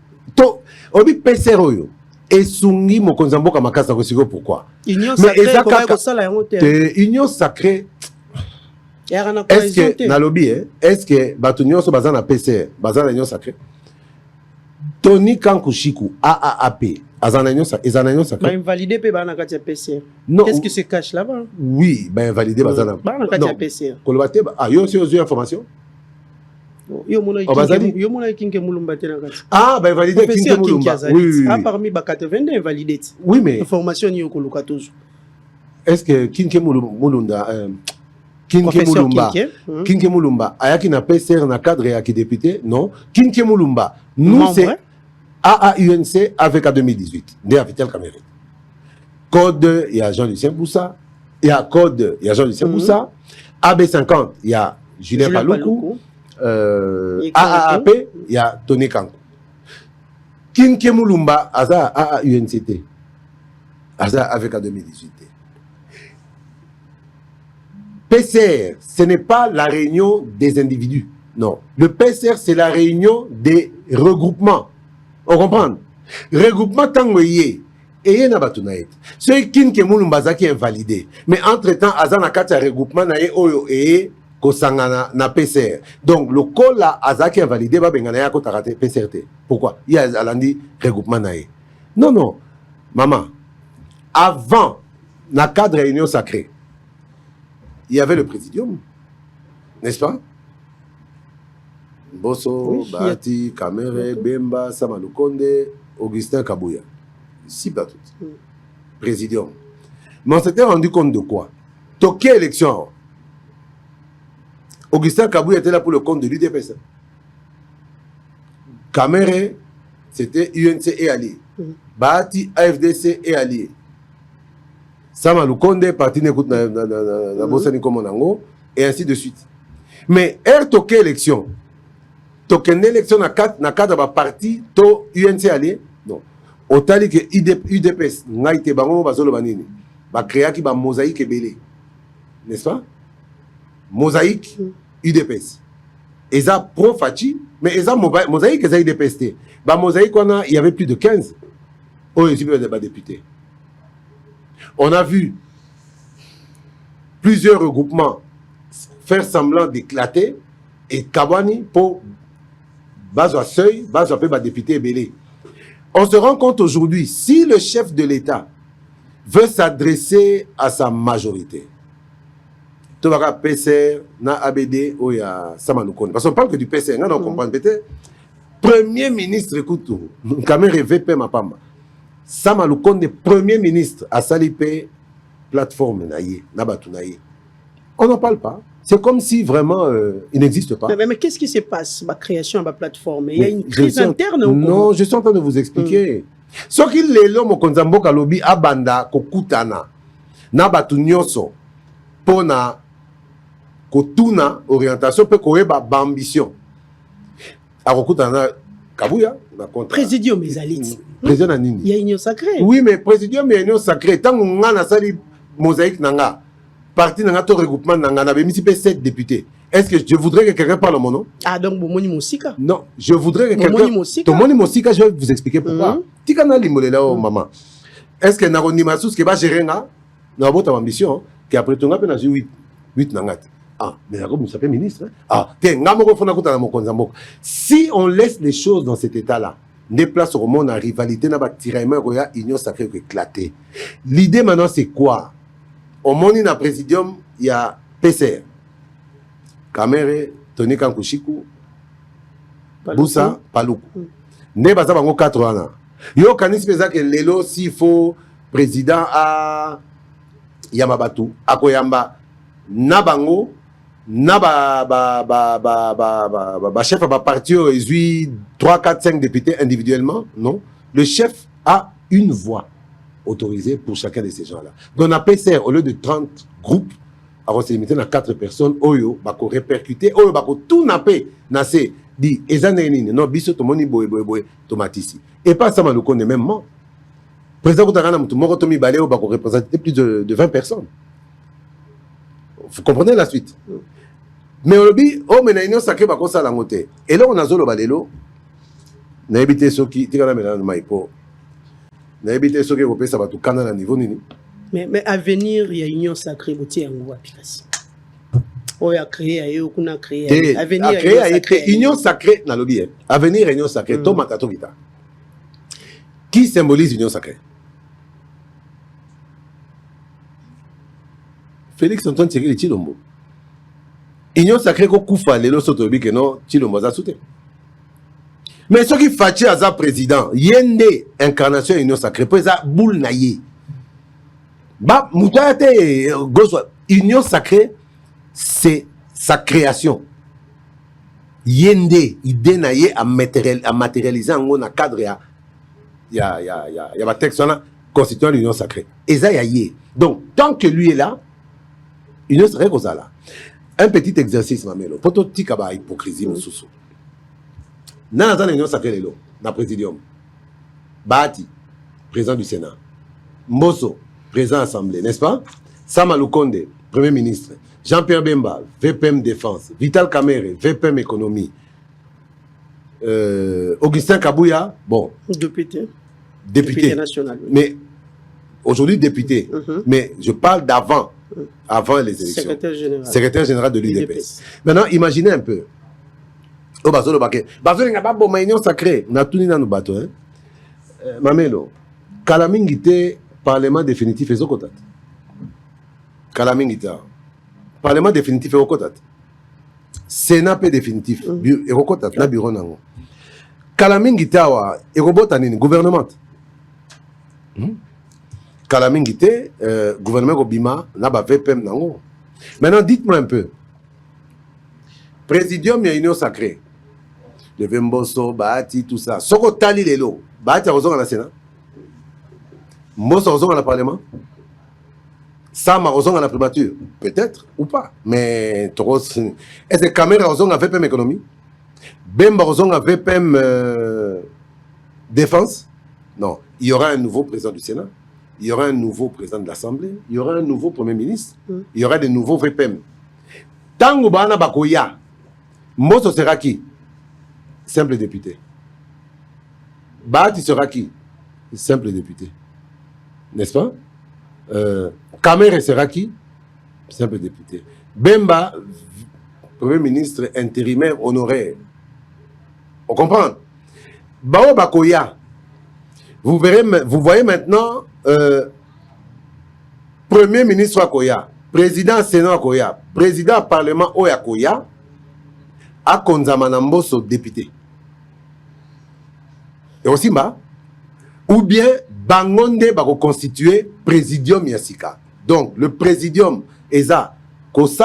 Obi Peseroyo. Et Sungi Mokonzambo Kamakasa Kosiko, pourquoi? Union sacrée. Est-ce que, Nalobi, est-ce que Batunyon so bazan na PCR, bazan na union sacrée? Tony Kankushiku, AAAP, Azan sacrée. Invalidé pe bana katia PCR. Qu'est-ce qui se cache là-bas? Oui, invalidé bazan na. Bana katia PCR. Kolobate, yo aussi aux informations? Yo mona kinke mulumba tena kati. Invalidé kinke mulumba. Oui. Parmi ba 82 invalidé. Oui, mais information ni okoluka toujours. est-ce que Kinke Mulunda Kinke Mulumba Kinke Mulumba ayaki na PCR na cadre ya ki député non Kinke Mulumba nous c'est AAUNC avec en 2018 de Vital Cameroun code il y a Jean-Lucien Boussa il y a code il y a Jean-Lucien Boussa AB50 il y a Julien Paloukou AAP il y a Tony Kankou Kinke Mulumba aza AAUNCT aza avec en 2018 PCR, ce n'est pas la réunion des individus. Non. Le PCR, c'est la réunion des regroupements. On comprend? Regroupement tangoye. Et na batunaet. Ceux qui Mulumbaza qui est invalidé. Mais entre-temps, azana kata regroupement na oyo et kosangana na PCR. Donc, le col là, aza qui est invalidé, va bengana ya kotarate PCRT. Pourquoi? Il y a alandi regroupement na Non, non. Maman, avant, na cadre réunion sacrée, il y avait le présidium, n'est-ce pas? Bosso, oui, Bahati, Kamere, Bemba, Samalukonde, Augustin Kabouya. 6 bateaux. Présidium. Mais on s'était rendu compte de quoi? Toqué élection. Augustin Kabouya était là pour le compte de l'UDPS. Kamere, c'était UNC et allié. Bahati, AFDC et allié. Sama Lukonde, parti n'écoute na Bossani Komonango, et ainsi de suite. Mais, toke élection. Token élection na cadre de parti, to UNC allié. Non. Autant que UDPS, n'aïte bango bazolo banini. Ba créa qui ba mosaïque belé. N'est-ce pas? Mosaïque, UDPS. Et ça, pro-fachi, mais ça, mosaïque, ça UDPS. Ba mosaïque, il y avait plus de 15. Oh, il y avait des députés. On a vu plusieurs regroupements faire semblant d'éclater et Kabani pour base seuil, base à député belé. On se rend compte aujourd'hui, si le chef de l'État veut s'adresser à sa majorité, tu vas PCR, na ABD, ou il y a Samanoukon. Parce qu'on parle que du PCR, on comprend peut-être. Premier ministre, écoute, Kamere VP Mapamba. Samaloukonde, premier ministre à Salipé, plateforme naïe, Nabatu naïe. On n'en parle pas. C'est comme si vraiment il n'existe pas. Mais qu'est-ce qui se passe, ma création de la plateforme? Il y a une crise interne ou non, je suis en train de vous expliquer. Ce qu'il est là, mon konzambo kalobi abanda kokutana Nabatu nyoso pona kotuna orientation pe koeba ambition. Akokutana Kabouya, Présidium mes alites. Président Nini. Il y a union sacrée. Oui, mais présidium et union sacrée. Tant qu'on a sali mosaïque nanga, parti nanga to regroupement nanga, na bemisi pe 7 députés. Est-ce que je voudrais que quelqu'un parle mon nom? Ah donc Bomoni Mosika. Non, je voudrais que quelqu'un. Tomoni Mosika, je vais vous expliquer pourquoi. Tikana limolela o maman. Est-ce que Naroni Masus qui va gérer na votre ambition qui après ton appel na 8 nanga. Ah, mais il s'appelle ministre. Ah, si on laisse les choses dans cet état-là, des places au monde en rivalité, n'a pas tiraillement, il union sacrée éclatée. L'idée maintenant, c'est quoi? Au monde, il y a présidium, il y a PCR, Kamere, Tony Kankushiku, Boussa, Paloukou. Ne pas savoir 4 ans. Yo kanis pesa que lelo s'il faut président à Yamabatu, Akoyamba, Nabango. Na chef a parti au 3, 4, 5 députés individuellement, non. Le chef a une voix autorisée pour chacun de ces gens-là. Donc on a PCR au lieu de 30 groupes, on s'est limité à 4 personnes, oyo, bako répercuté, oyo, bako tout nappé, nassé, dit, ezanenine, non, biso tomoni boye, tomatisi. Et pas ça, nous connaît même moi. Président Koutagana, Moutoumoro Tomi Baleo, bako représenter plus de 20 personnes. Vous comprenez la suite? Mais on dit, oh, mais il y a sacré bako ça la montée. Et là, on a zolo balelo. Na évité ce qui, tu as mis dans le maïpo. Na évité ce qui est ça va tout canal à niveau nini. Mais à venir, il y a union sacrée, boutier en gros application. Oh, il y a créé, il y a créé. À venir, il y a créé. Union sacrée, na lobby. À venir, union sacrée, tomata tomita. Qui symbolise union sacrée? Félix Antoine Tshisekedi Tshilombo. Union sacrée ko kufa lelo sotobi que non Tshilombo za soute. Mais ce qui fait à président, yende incarnation union sacrée, pour ça boule naïe. Bah, Moutayate, Union sacrée, c'est sa création. Yende, idée naïe à matérialiser en gros dans cadre il y a texte là constituant l'union sacrée. Et ça y a. Donc tant que lui est là, union sacrée comme ça là. Un petit exercice mamelo. Poto tika ba hypocrisie mususu. Na dans l'union sacrée lelo, na présidium. Bati, président du Sénat. Mbosso, président de l'Assemblée, n'est-ce pas? Sama Lukonde, Premier ministre. Jean-Pierre Bemba, VPM Défense. Vital Kamere, VPM Économie. Augustin Kabouya, bon. Député national. Oui. Mais aujourd'hui, député. Mais je parle d'avant. Avant les élections. Secrétaire général de l'UDPS. Maintenant, imaginez un peu. Au bateau de Baké. Bateau de Ngaba, bon, union sacrée. On a tout dans nos bateaux. Mamelo. Kalamingite, Parlement définitif et Zokotat. Kalamingite. Parlement définitif et Zokotat. Sénat définitif. Et Zokotat. Na bureau nango. Kalamingite, et Robotanine, gouvernement. Kalamingite, gouvernement Obima, n'a pas VPM nango. Maintenant, dites-moi un peu. Présidium, il y a union sacrée. Le Vemboso, Bahati, tout ça. Soko Tali Lelo. Bahati a raison dans la Sénat. Mbosso a raison dans le Parlement. Sam a raison dans la primature. Peut-être ou pas. Mais est-ce que Kamera a raison dans la VPM économie? Bemba a raison dans la VPM défense? Non. Il y aura un nouveau président du Sénat. Il y aura un nouveau président de l'Assemblée. Il y aura un nouveau Premier ministre. Il y aura des nouveaux VPM. Tango Bana Bakoya. Mbosso sera qui? Simple député. Bahati sera qui? Simple député. N'est-ce pas? Kamere sera qui? Simple député. Bemba, Premier ministre intérimaire honoraire. On comprend? Bao Bakoya. Vous voyez maintenant Premier ministre Akoya, président Sénat Akoya, président Parlement Oyakoya, à Konzamana Mbosso député. Et aussi, ou bien Bangonde va reconstituer Présidium Yassika. Donc, le Présidium, ESA,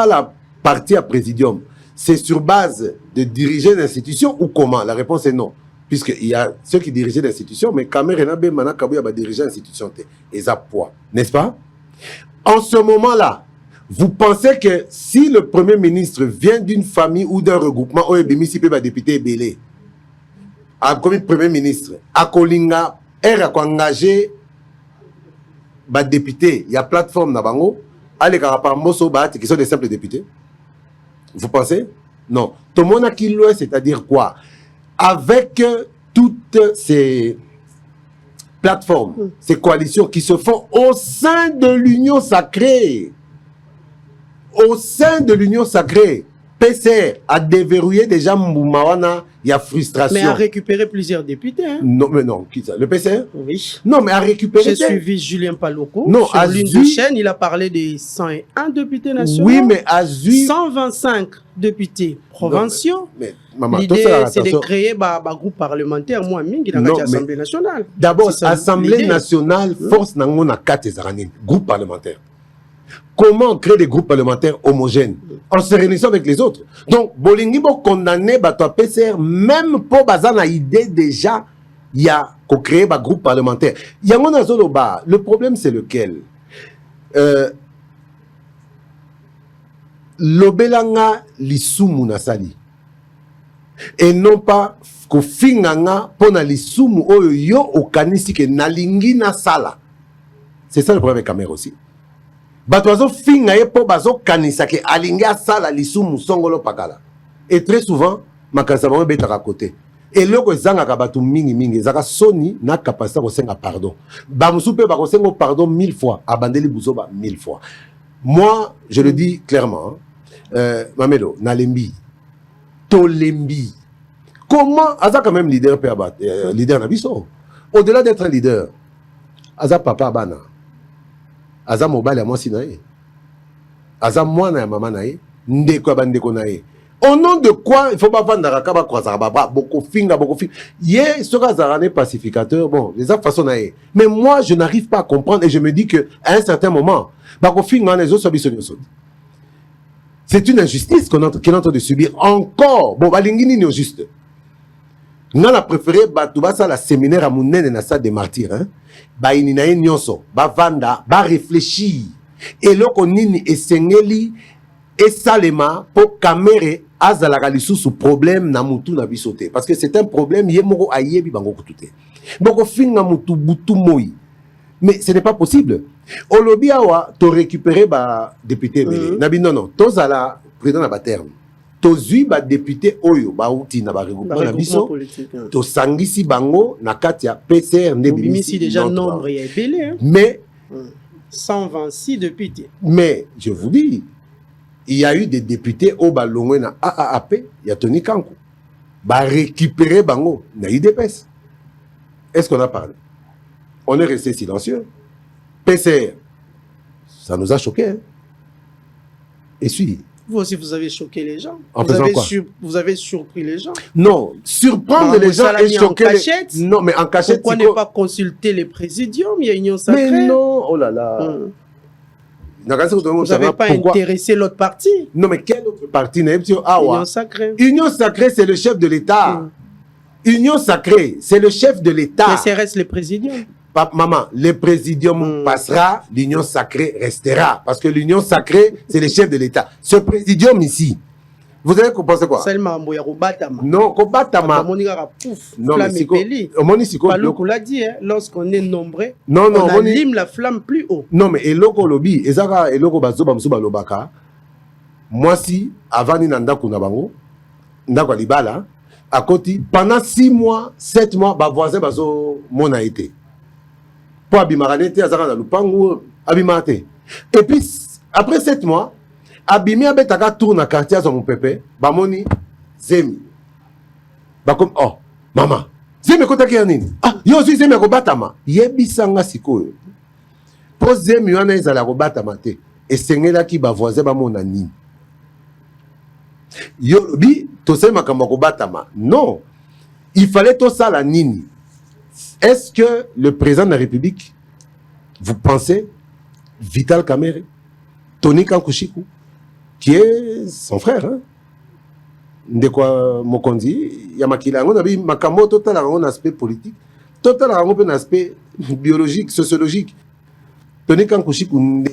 la partie à Présidium, c'est sur base de diriger l'institution ou comment? La réponse est non. Puisqu'il y a ceux qui dirigeaient l'institution, mais Kamere Bemana Kabouya va diriger l'institution. ESA poids. N'est-ce pas? En ce moment-là, vous pensez que si le Premier ministre vient d'une famille ou d'un regroupement, OEBMISI peut député Belé, comme Premier ministre, à Kolinga, a engagé les députés, il y a plateforme Nabango, allez par Mosso Bahati qui sont des simples députés. Vous pensez? Non. Tout le monde a qui l'ouest, c'est-à-dire quoi? Avec toutes ces plateformes, ces coalitions qui se font au sein de l'Union sacrée. Au sein de l'Union sacrée, PCR a déverrouillé déjà Moumawana, il y a frustration. Mais a récupéré plusieurs députés. Hein? Non, mais non, qui ça? Le PCR? Oui. Non, mais a récupéré. J'ai suivi Julien Paloko. Non, sur l'une des chaînes, il a parlé de 101 députés nationaux. Oui, mais Azui. 125 députés provinciaux. Mais maman, l'idée, c'est de créer un groupe parlementaire, moi, mingi, dans l'Assemblée nationale. D'abord, Assemblée nationale, force n'ango na 4 zaranine, groupe parlementaire. Comment créer des groupes parlementaires homogènes en se réunissant avec les autres? Donc, Bolingi bo condamné bato PCR, même pour bazana idée déjà, il y a qu'on crée un groupe parlementaire. Le problème c'est lequel? Lobelanga lisumu nasali. Et non pas ko finganga pona lisumu oyo yo okanisi ke nalingi na sala. C'est ça le problème avec Kamera aussi. Batoazo finga ye po bazo kanisa ke alingi asala lisumu songolo pakala. Et très souvent makanisa bango betaka côté. Et loko ezanga ka batu mingi zaka soni na capacité ko senga pardon. Ba musupe ba ko sengo pardon 1000 fois, abandeli buzoba 1000 fois. Moi, je le dis clairement, Mamelo, nalembi, tolembi. Comment Aza quand même leader leader nabiso. Au-delà d'être un leader, Aza papa bana. Aza mobile à moi sinae. Aza mwana ya mama nae, ndeko ya bandeko nae. Au nom de quoi il faut pas vendre la kaba croisara baba beaucoup finga. Yé sera zarané pacificateur bon les autres façons naé. Mais moi je n'arrive pas à comprendre et je me dis que à un certain moment bako finga les autres c'est une injustice qu'on est en train de subir encore. Bon balingini ni juste. On a préféré batouba ça la séminaire à Mounene na sa des martyrs hein. Ba inina nyonso ba vanda ba réfléchir et loko nini esengeli et salema pour caméré azalaka lisusu problème na mutu na bisote parce que c'est un problème yemoko ayebi bango kutute boko finga mutu butu moi mais ce n'est pas possible olobi awa to récupérer ba député nabi non tozala président na ba terme tozui ba député oyo ba uti na ba regroupement na biso to sangisi bango na katia PCR ndebimisi déjà nombre ya belé mais 126 députés mais je vous dis il y a eu des députés au Balongwe na AAP, il y a Tony Kankou. Ba récupérer bango na IDPS. Est-ce qu'on a parlé? On est resté silencieux. PCR, ça nous a choqués. Hein? Et puis, vous aussi, vous avez choqué les gens. En faisant quoi? Vous avez surpris les gens. Non, surprendre les gens et choquer les... Non, mais en cachette... Pourquoi ne pas consulter les présidiums? Il y a Union Sacrée. Mais non, oh là là. Vous n'avez pas intéressé l'autre parti? Non, mais quel autre parti? Union Sacrée. Union Sacrée, c'est le chef de l'État. Union Sacrée, c'est le chef de l'État. Mais c'est reste le présidium. Maman, le présidium passera, l'Union Sacrée restera. Parce que l'Union Sacrée, c'est le chef de l'État. Ce présidium ici, vous avez pensé quoi? Non, Kobatama. Non, mais Paloukou l'a dit, hein, lorsqu'on est nombreux, non, on allume la flamme plus haut. Non, mais eloko lobi, ezaka eloko bazoba msuba lobaka. Moi si, avant ni nanda kuna bango, ndako libala, à côté, pendant 6 mois, 7 mois, ba voisin bazo mona été. Pour abimarane te, azaka na lupangu, abimate. Et puis, après 7 mois, abimi abetaka tour na quartier à mon pépé, bamoni, zemi. Bakom, oh, maman, zemi kotaki ya nini? Ah, yo zui zemi akobatama. Yebisanga sikoyo. Po zemi wana ezala kobatama te. Esengelaki ba voisin bamona nini? Yo bi, tosema makambo kobatama. Non. Il fallait tout ça la nini. Est-ce que le président de la République, vous pensez, Vital Kamerhe, Tony Kankushiku, qui est son frère, hein? De quoi Mokonzi, Yamakila, on a vu Makamo, total un aspect politique, total un aspect biologique, sociologique. Tony Kankushiku,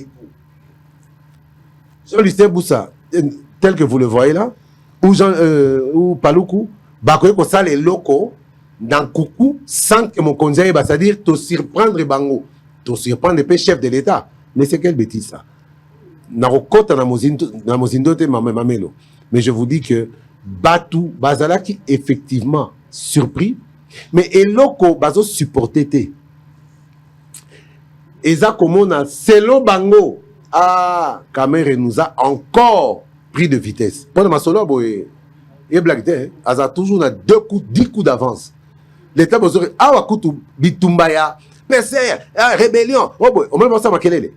Jean-Lucien Boussa, tel que vous le voyez là, ou Paloukou, Bakoye ko sale loko, dans Koukou, sans que mon conseil, c'est-à-dire te surprendre Bango, te surprendre le chef de l'État. Mais c'est quelle bêtise ça? Mais je vous dis que Batou, Bazalaki, effectivement, surpris, mais Eloko, Bazo supporté. Eza Komona, selon Bango, ah, Kamerhe nous a encore pris de vitesse. Pendant ma solo, et blague, Aza toujours a 10 coups d'avance. L'État besoin ah wakutu bitumbaya PCR rébellion oh boy on va voir ça makelele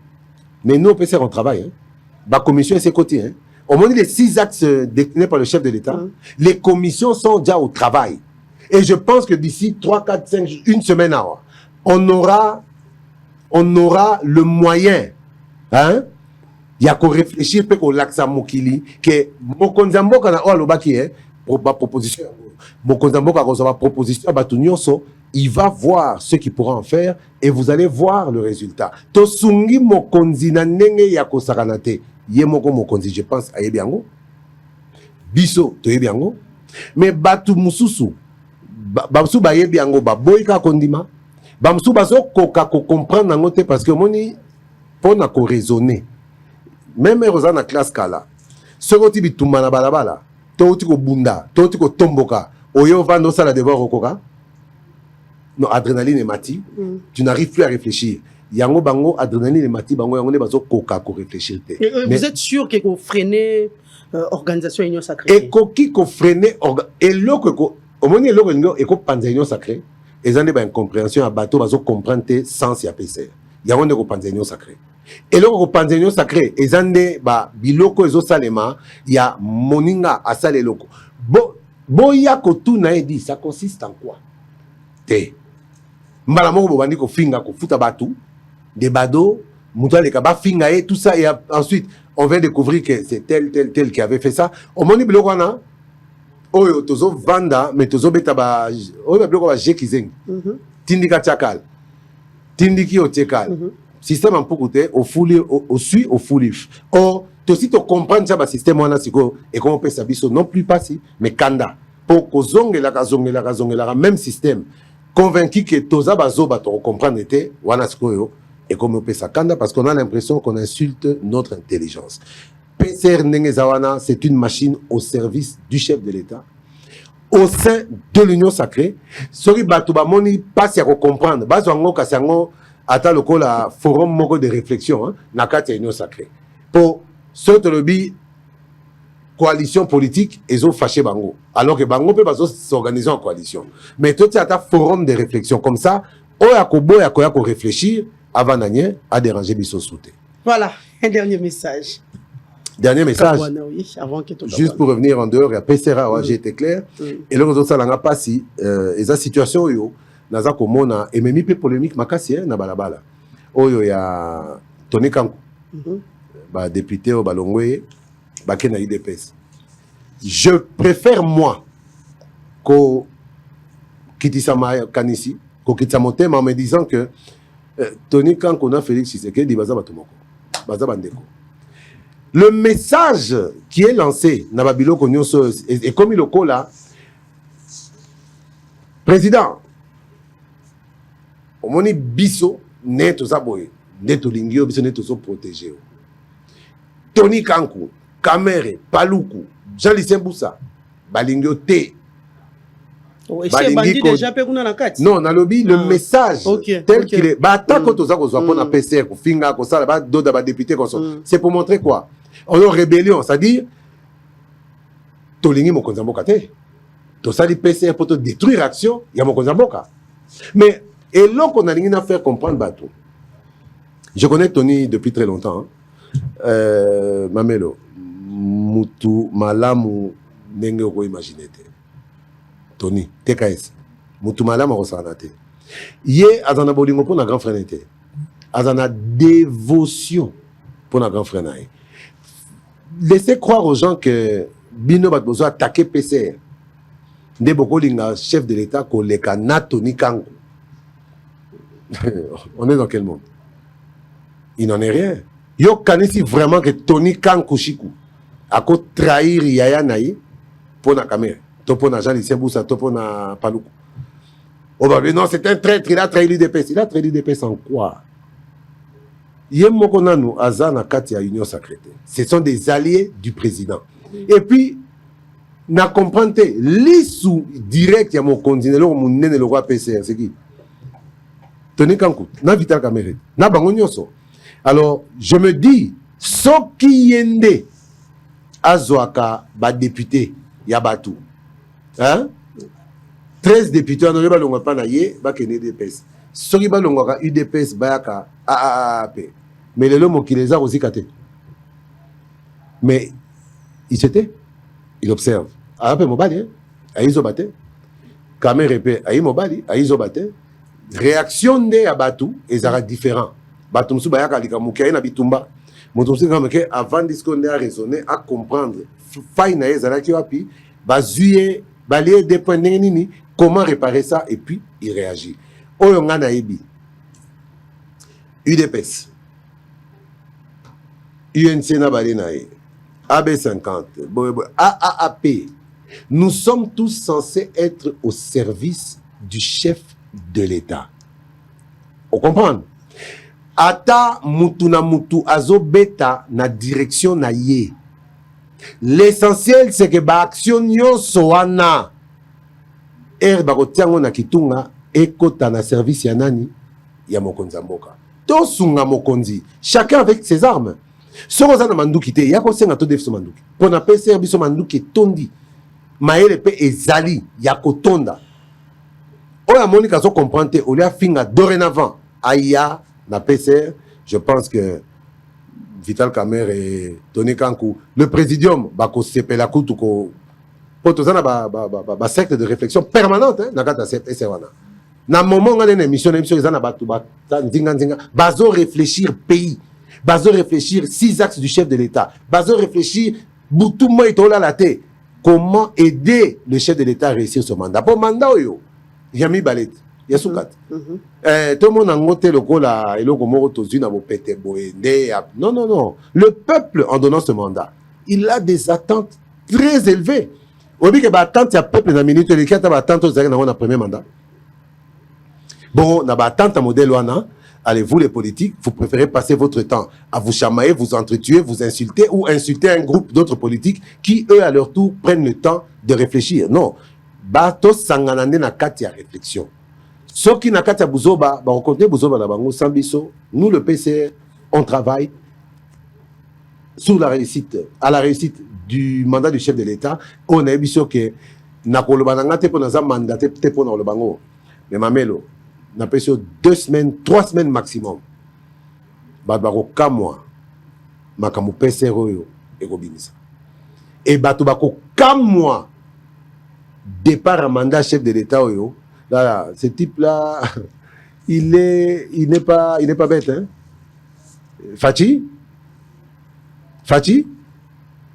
mais nous PCR on travaille hein la commission est ses côtés hein on m'a dit les 6 axes déclinés par le chef de l'État les commissions sont déjà au travail et je pense que d'ici 3 4 5 une semaine on aura le moyen hein il y a qu'on réfléchir peut qu'on l'axa mokili que mokonzambo kana o alobaki hein pour ma proposition il va voir ce qu'il pourra en faire et vous allez voir le résultat. Tosungi mokonzi na nenge ya kosakanate. Yemoko mokonzi, je pense à Yebiango. Biso, to Yebiango. Mais batu mususu, bamsu ba Yebiango, ba boyka kondima. Bamsu baso koka ko comprendre nangote parce que moni, pour na ko raisonner. Même Rosana classe kala. Ce que tu bitumba na balabala. Toti ko bunda, toti ko tomboka, oyo vando ça la devoir okoka. Non, adrénaline et mati, tu n'arrives plus à réfléchir. Yango bango, adrénaline et mati, bango yango ne bazo koka ko réfléchir. Vous êtes sûr que vous freinez organisation Union Sacrée? Et qui ko freiner et loko au moins loko et ko panza Union Sacrée. Et ça n'est pas une compréhension à bateau bazo comprendre sans y apaiser. Yango ne ko panza Union Sacrée. Et là, on pense union sacrée. Et zande ba biloko ezo salema ya moninga asale loko. Boya kotu na edi, ça consiste en quoi? Te. Mbala moko bobandi ko finga ko futa batu, des bado, muta le kaba finga et tout ça et ensuite on vient découvrir que c'est tel qui avait fait ça. Au moni biloko wana oyo tozo vanda mais tozo beta ba oyo biloko ba jekizeng. Tindika chakal. Tindiki otekal. Système en poukoute au fouli au sui au foulif. Or aussi to comprendre ça ba système wana siko et comment on peut s'abiso non plus passé mais kanda pour kozonge la même système convaincu que toza bazo ba to comprendre était wana siko et comment on peut ça kanda parce qu'on a l'impression qu'on insulte notre intelligence. PCR Nengezawana, c'est une machine au service du chef de l'État au sein de l'Union sacrée. Sori batuba moni passe à comprendre bazo ngo kasango ata lokola forum moko de réflexion hein, na kati Union sacrée pour ce lobby coalition politique ils ont fâché bango alors que bango peut pas s'organiser en coalition mais tout ça forum de réflexion comme ça oya ko réfléchir avant d'année à déranger biso souté. Voilà un dernier message. Dernier message. Avant que juste pour revenir en dehors il y a PCRA j'ai été clair et le réseau ça n'a pas si esa situation yo naza komona et même peu polémique makasi na balabala oyo ya Tony Kankou ba député au Balongwe ba kena IDPS. Je préfère moi ko kitisama kanisi ko kitsamotema en me disant que Tony Kankou na Félix Tshisekedi baza batumoko baza bandeko. Le message qui est lancé na babiloko nyonso et comme il le là président omoni biso neto zaboye neto lingio biso neto so protéger Tony Kankou, Kamere, Paluku, Jean-Lucien Boussa, balingio te. Non, na lobby le message tel qu'il est. Bah tant que tout ça qu'on soit pour na PCR, qu'on finga, qu'on ça, bah d'autres bah députés qu'on soit. C'est pour montrer quoi? On a rébellion, c'est-à-dire Tolingi mon konzamboka te. Tout ça dit PCR pour te détruire l'action, il y a mon konzamboka. Mais et là qu'on a rien à faire comprendre bateau. Je connais Tony depuis très longtemps. Mamelo, mutu malamu nenge ko imaginer te. Tony, TKS, mutu malamu ko sanate. Yé azana bolingo pour na grand frère n'était. Azana dévotion pour na grand frère naï. Laissez croire aux gens que Bino bat besoin attaquer PCR. Nde boko linga chef de l'État ko leka na Tony Kankou. On est dans quel monde? Il n'en est rien. Yo kanisi vraiment que Tony Kankou Chikou a ko trahir Yaya Naï pour na caméra. To pour na Jean-Lucien Boussa, to pour na Paluku. Oh bah non, c'est un traître, il a trahi l'UDPS. Il a trahi l'UDPS en quoi? Yemokonanu Azana Katia Union Sacrée. Ce sont des alliés du président. Et puis, na comprendre l'issue direct ya mon continent, mon nene le roi PCR, c'est qui? Tony Kankou, na Vital Kamere, na Bangonyoso. Alors, je me dis, Soki Yende Azoaka, ba député, Yabatou. Hein? 13 députés, on n'aurait pas pas naïe, ba kene DPS. Soki ba longoka UDPS, bayaka, AAAP. Mais les hommes qui les a aussi catés. Mais, il s'était, il observe. Ah, peu mobali, hein? Aïzo bate. Kamere pe, aïe mobali, aïzo bate. Réaction de Abatou, et ça sera différent. Batumsu bayaka lika mukia na bitumba. Motumsu comme que avant disconner à raisonner, à comprendre. Faille na ezala ki wapi, bazuye, balayer des points nini, comment réparer ça et puis il réagit. Oyonga na ebi. UDPS. UNC na balinae. AB50. AAP. Nous sommes tous censés être au service du chef de l'État. On comprend? Ata mutu na mutu azo beta na direction na ye. L'essentiel c'est que ba action yo soana. Bako tiango na kitunga ekota na service ya nani ya mokonzi mboka. To sunga mokonzi. Chacun avec ses armes. Soko za na manduki te ya ko senga to def so manduki. Pona PCR biso manduki tondi. Maele pe ezali ya kotonda. Oya Monica so comprendre au lieu finga dorénavant aya na PCR, je pense que Vital Kamer et Tony Kankou, le présidium, bako sepela kutuko, potozana ba cercle de réflexion permanente, hein, nakata CPC wana. Na moment on a une émission izana batu ba nzinga, bazo réfléchir pays, bazo réfléchir 6 axes du chef de l'État, bazo réfléchir boutouma itola la tête. Comment aider le chef de l'État à réussir son mandat? Pour mandat, Yami Balet, Yasukat. Tout le monde a noté le coup là, et le Gomoro Tozuna, Bopete, Boende. Non. Le peuple, en donnant ce mandat, il a des attentes très élevées. Au lieu que l'attente, il y a peuple dans la minute, il y a attente aux dans le premier mandat. Bon, on a attente à modèle Wana. Allez, vous les politiques, vous préférez passer votre temps à vous chamailler, vous entretuer, vous insulter ou insulter un groupe d'autres politiques qui, eux, à leur tour, prennent le temps de réfléchir. Non. Bato sanganande na kati ya réflexion. Ceux qui na kati ya buzoba, ba rencontrer buzoba na bango sambiso. Nous, le PCR, on travaille sur la réussite, à la réussite du mandat du chef de l'État. On a vu que na koloba na ngate pour na mandaté pour na le bango. Mais mamelo. On a payé 2 semaines, 3 semaines maximum. Badbaro kamwa, makamu pesero yo, et robinisa. Et batubako kamwa, départ à mandat chef de l'État yo. Là, ce type-là, il n'est pas bête, hein. Fachi,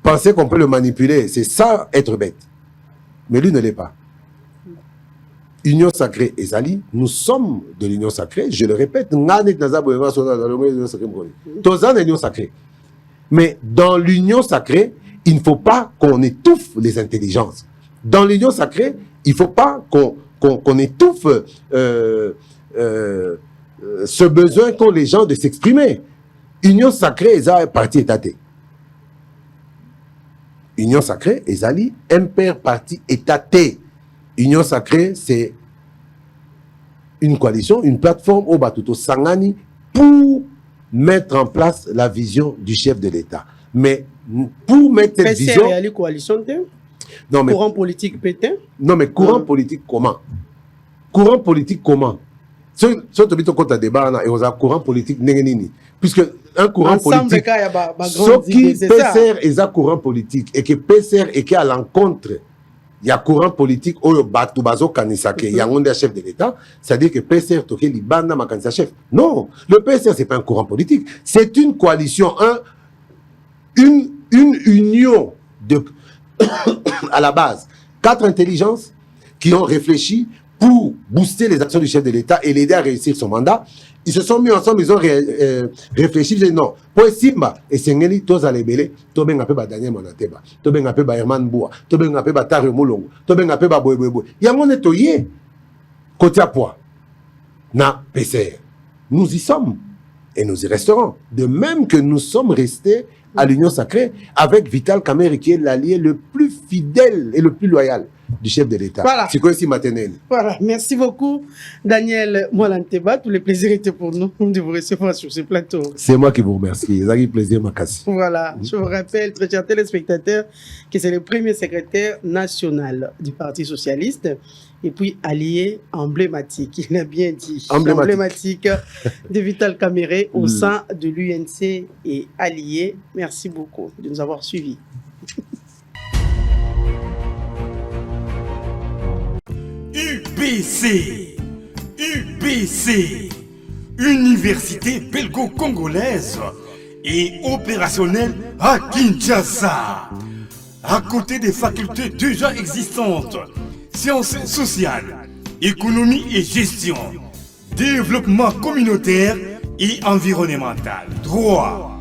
pensez qu'on peut le manipuler, c'est ça être bête. Mais lui ne l'est pas. Union sacrée et Zali, nous sommes de l'union sacrée, je le répète, l'union sacrée. Mais dans l'union sacrée, il ne faut pas qu'on étouffe les intelligences. Dans l'union sacrée, il ne faut pas qu'on étouffe ce besoin qu'ont les gens de s'exprimer. Union sacrée et Zali, parti étaté. Union sacrée et Zali, impair parti étaté. Union sacrée, c'est une coalition, une plateforme au Batuto Sangani pour mettre en place la vision du chef de l'État. Mais pour mettre cette vision... Il y a les coalitions, non, mais, courant politique pétain. Non, mais courant politique comment? Courant politique comment? Si tu as un débat, il y a un courant politique, puisque un courant ensemble, politique... Ce qui PCR est un courant politique et que PCR est à l'encontre... Il y a courant politique au Batu Bazo Kanisake, il y a un chef de l'État, c'est-à-dire que PCR toke Libanda ma kanisa chef. Non, le PCR c'est pas un courant politique, c'est une coalition, une union de à la base, 4 intelligences qui ont réfléchi pour booster les actions du chef de l'État et l'aider à réussir son mandat. Ils se sont mis ensemble, ils ont réfléchi, ils ont dit non, pour Simba, et c'est Ngeli, tous à l'ébélé, tous ben appelé Daniel Monateba, tous ben appelé Herman Boua, tous ben appelé Tario Moulongo, tous ben appelé Boy. Il y a mon étoyé, côté à poids, na PCR. Nous y sommes, et nous y resterons. De même que nous sommes restés à l'Union Sacrée, avec Vital Kamer, qui est l'allié le plus fidèle et le plus loyal du chef de l'État. Voilà. C'est quoi ici maintenant? Voilà, merci beaucoup Daniel Mwalanteba. Tous les plaisirs étaient pour nous de vous recevoir sur ce plateau. C'est moi qui vous remercie. Ça a eu plaisir, Makassi. Voilà, je vous rappelle, très chers téléspectateurs, que c'est le premier secrétaire national du Parti Socialiste et puis allié emblématique, il a bien dit, emblématique de Vital Kamerhe au sein de l'UNC et allié. Merci beaucoup de nous avoir suivis. UBC, Université belgo-congolaise et opérationnelle à Kinshasa. À côté des facultés déjà existantes, sciences sociales, économie et gestion, développement communautaire et environnemental, droit,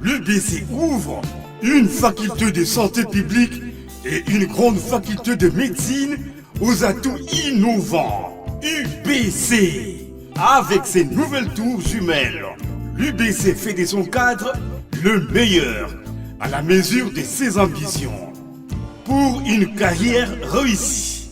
l'UBC ouvre une faculté de santé publique et une grande faculté de médecine aux atouts innovants. UBC, avec ses nouvelles tours jumelles, l'UBC fait de son cadre le meilleur à la mesure de ses ambitions. Pour une carrière réussie,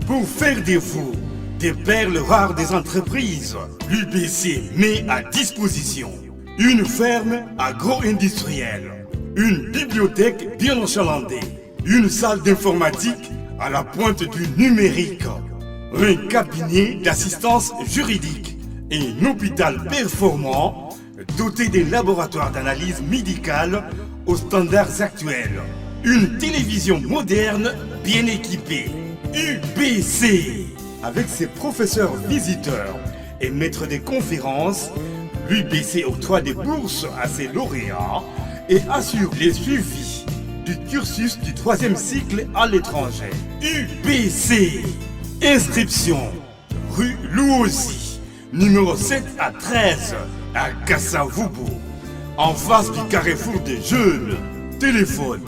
pour faire de vous des perles rares des entreprises, l'UBC met à disposition une ferme agro-industrielle, une bibliothèque bien enchalandée, une salle d'informatique à la pointe du numérique, un cabinet d'assistance juridique et un hôpital performant doté des laboratoires d'analyse médicale aux standards actuels. Une télévision moderne bien équipée. UBC. Avec ses professeurs visiteurs et maîtres des conférences, l'UBC octroie des bourses à ses lauréats et assure les suivis du cursus du 3e cycle à l'étranger. UBC. Inscription rue Louosi, numéro 7 à 13 à Kassavubu, en face du carrefour des jeunes. Téléphone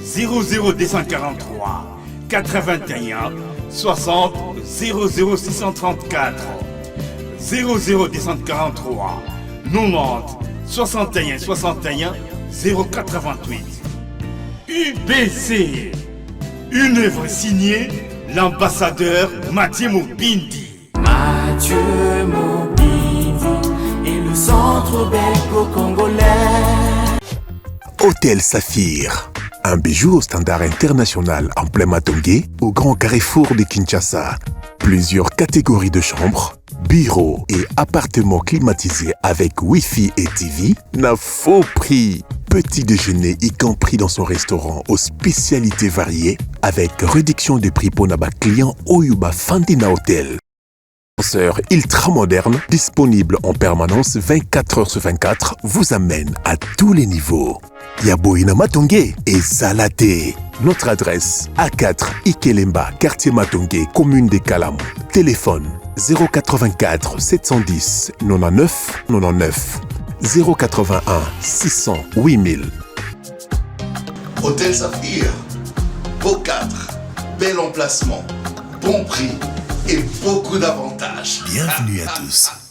00243 81 60 00634 00243 90 61 61 088. UBC, une œuvre signée l'ambassadeur Mathieu Mobindi. Mathieu Mobindi et le centre belgo-congolais. Hôtel Saphir, un bijou au standard international en plein Matongé, au grand carrefour de Kinshasa. Plusieurs catégories de chambres, bureaux et appartements climatisés avec Wi-Fi et TV n'a faux prix. Petit déjeuner y compris dans son restaurant aux spécialités variées avec réduction des prix pour naba clients Oyuba Fandina Hotel. Ascenseur ultra moderne, disponible en permanence 24 heures sur 24, vous amène à tous les niveaux. Yaboina Matongé et Zalaté. Notre adresse A4 Ikelemba, quartier Matongé, commune des Kalamou. Téléphone 084 710 99 99 081 600 8000. Hôtel Saphir, beau cadre, bel emplacement, bon prix et beaucoup d'avantages. Bienvenue à tous.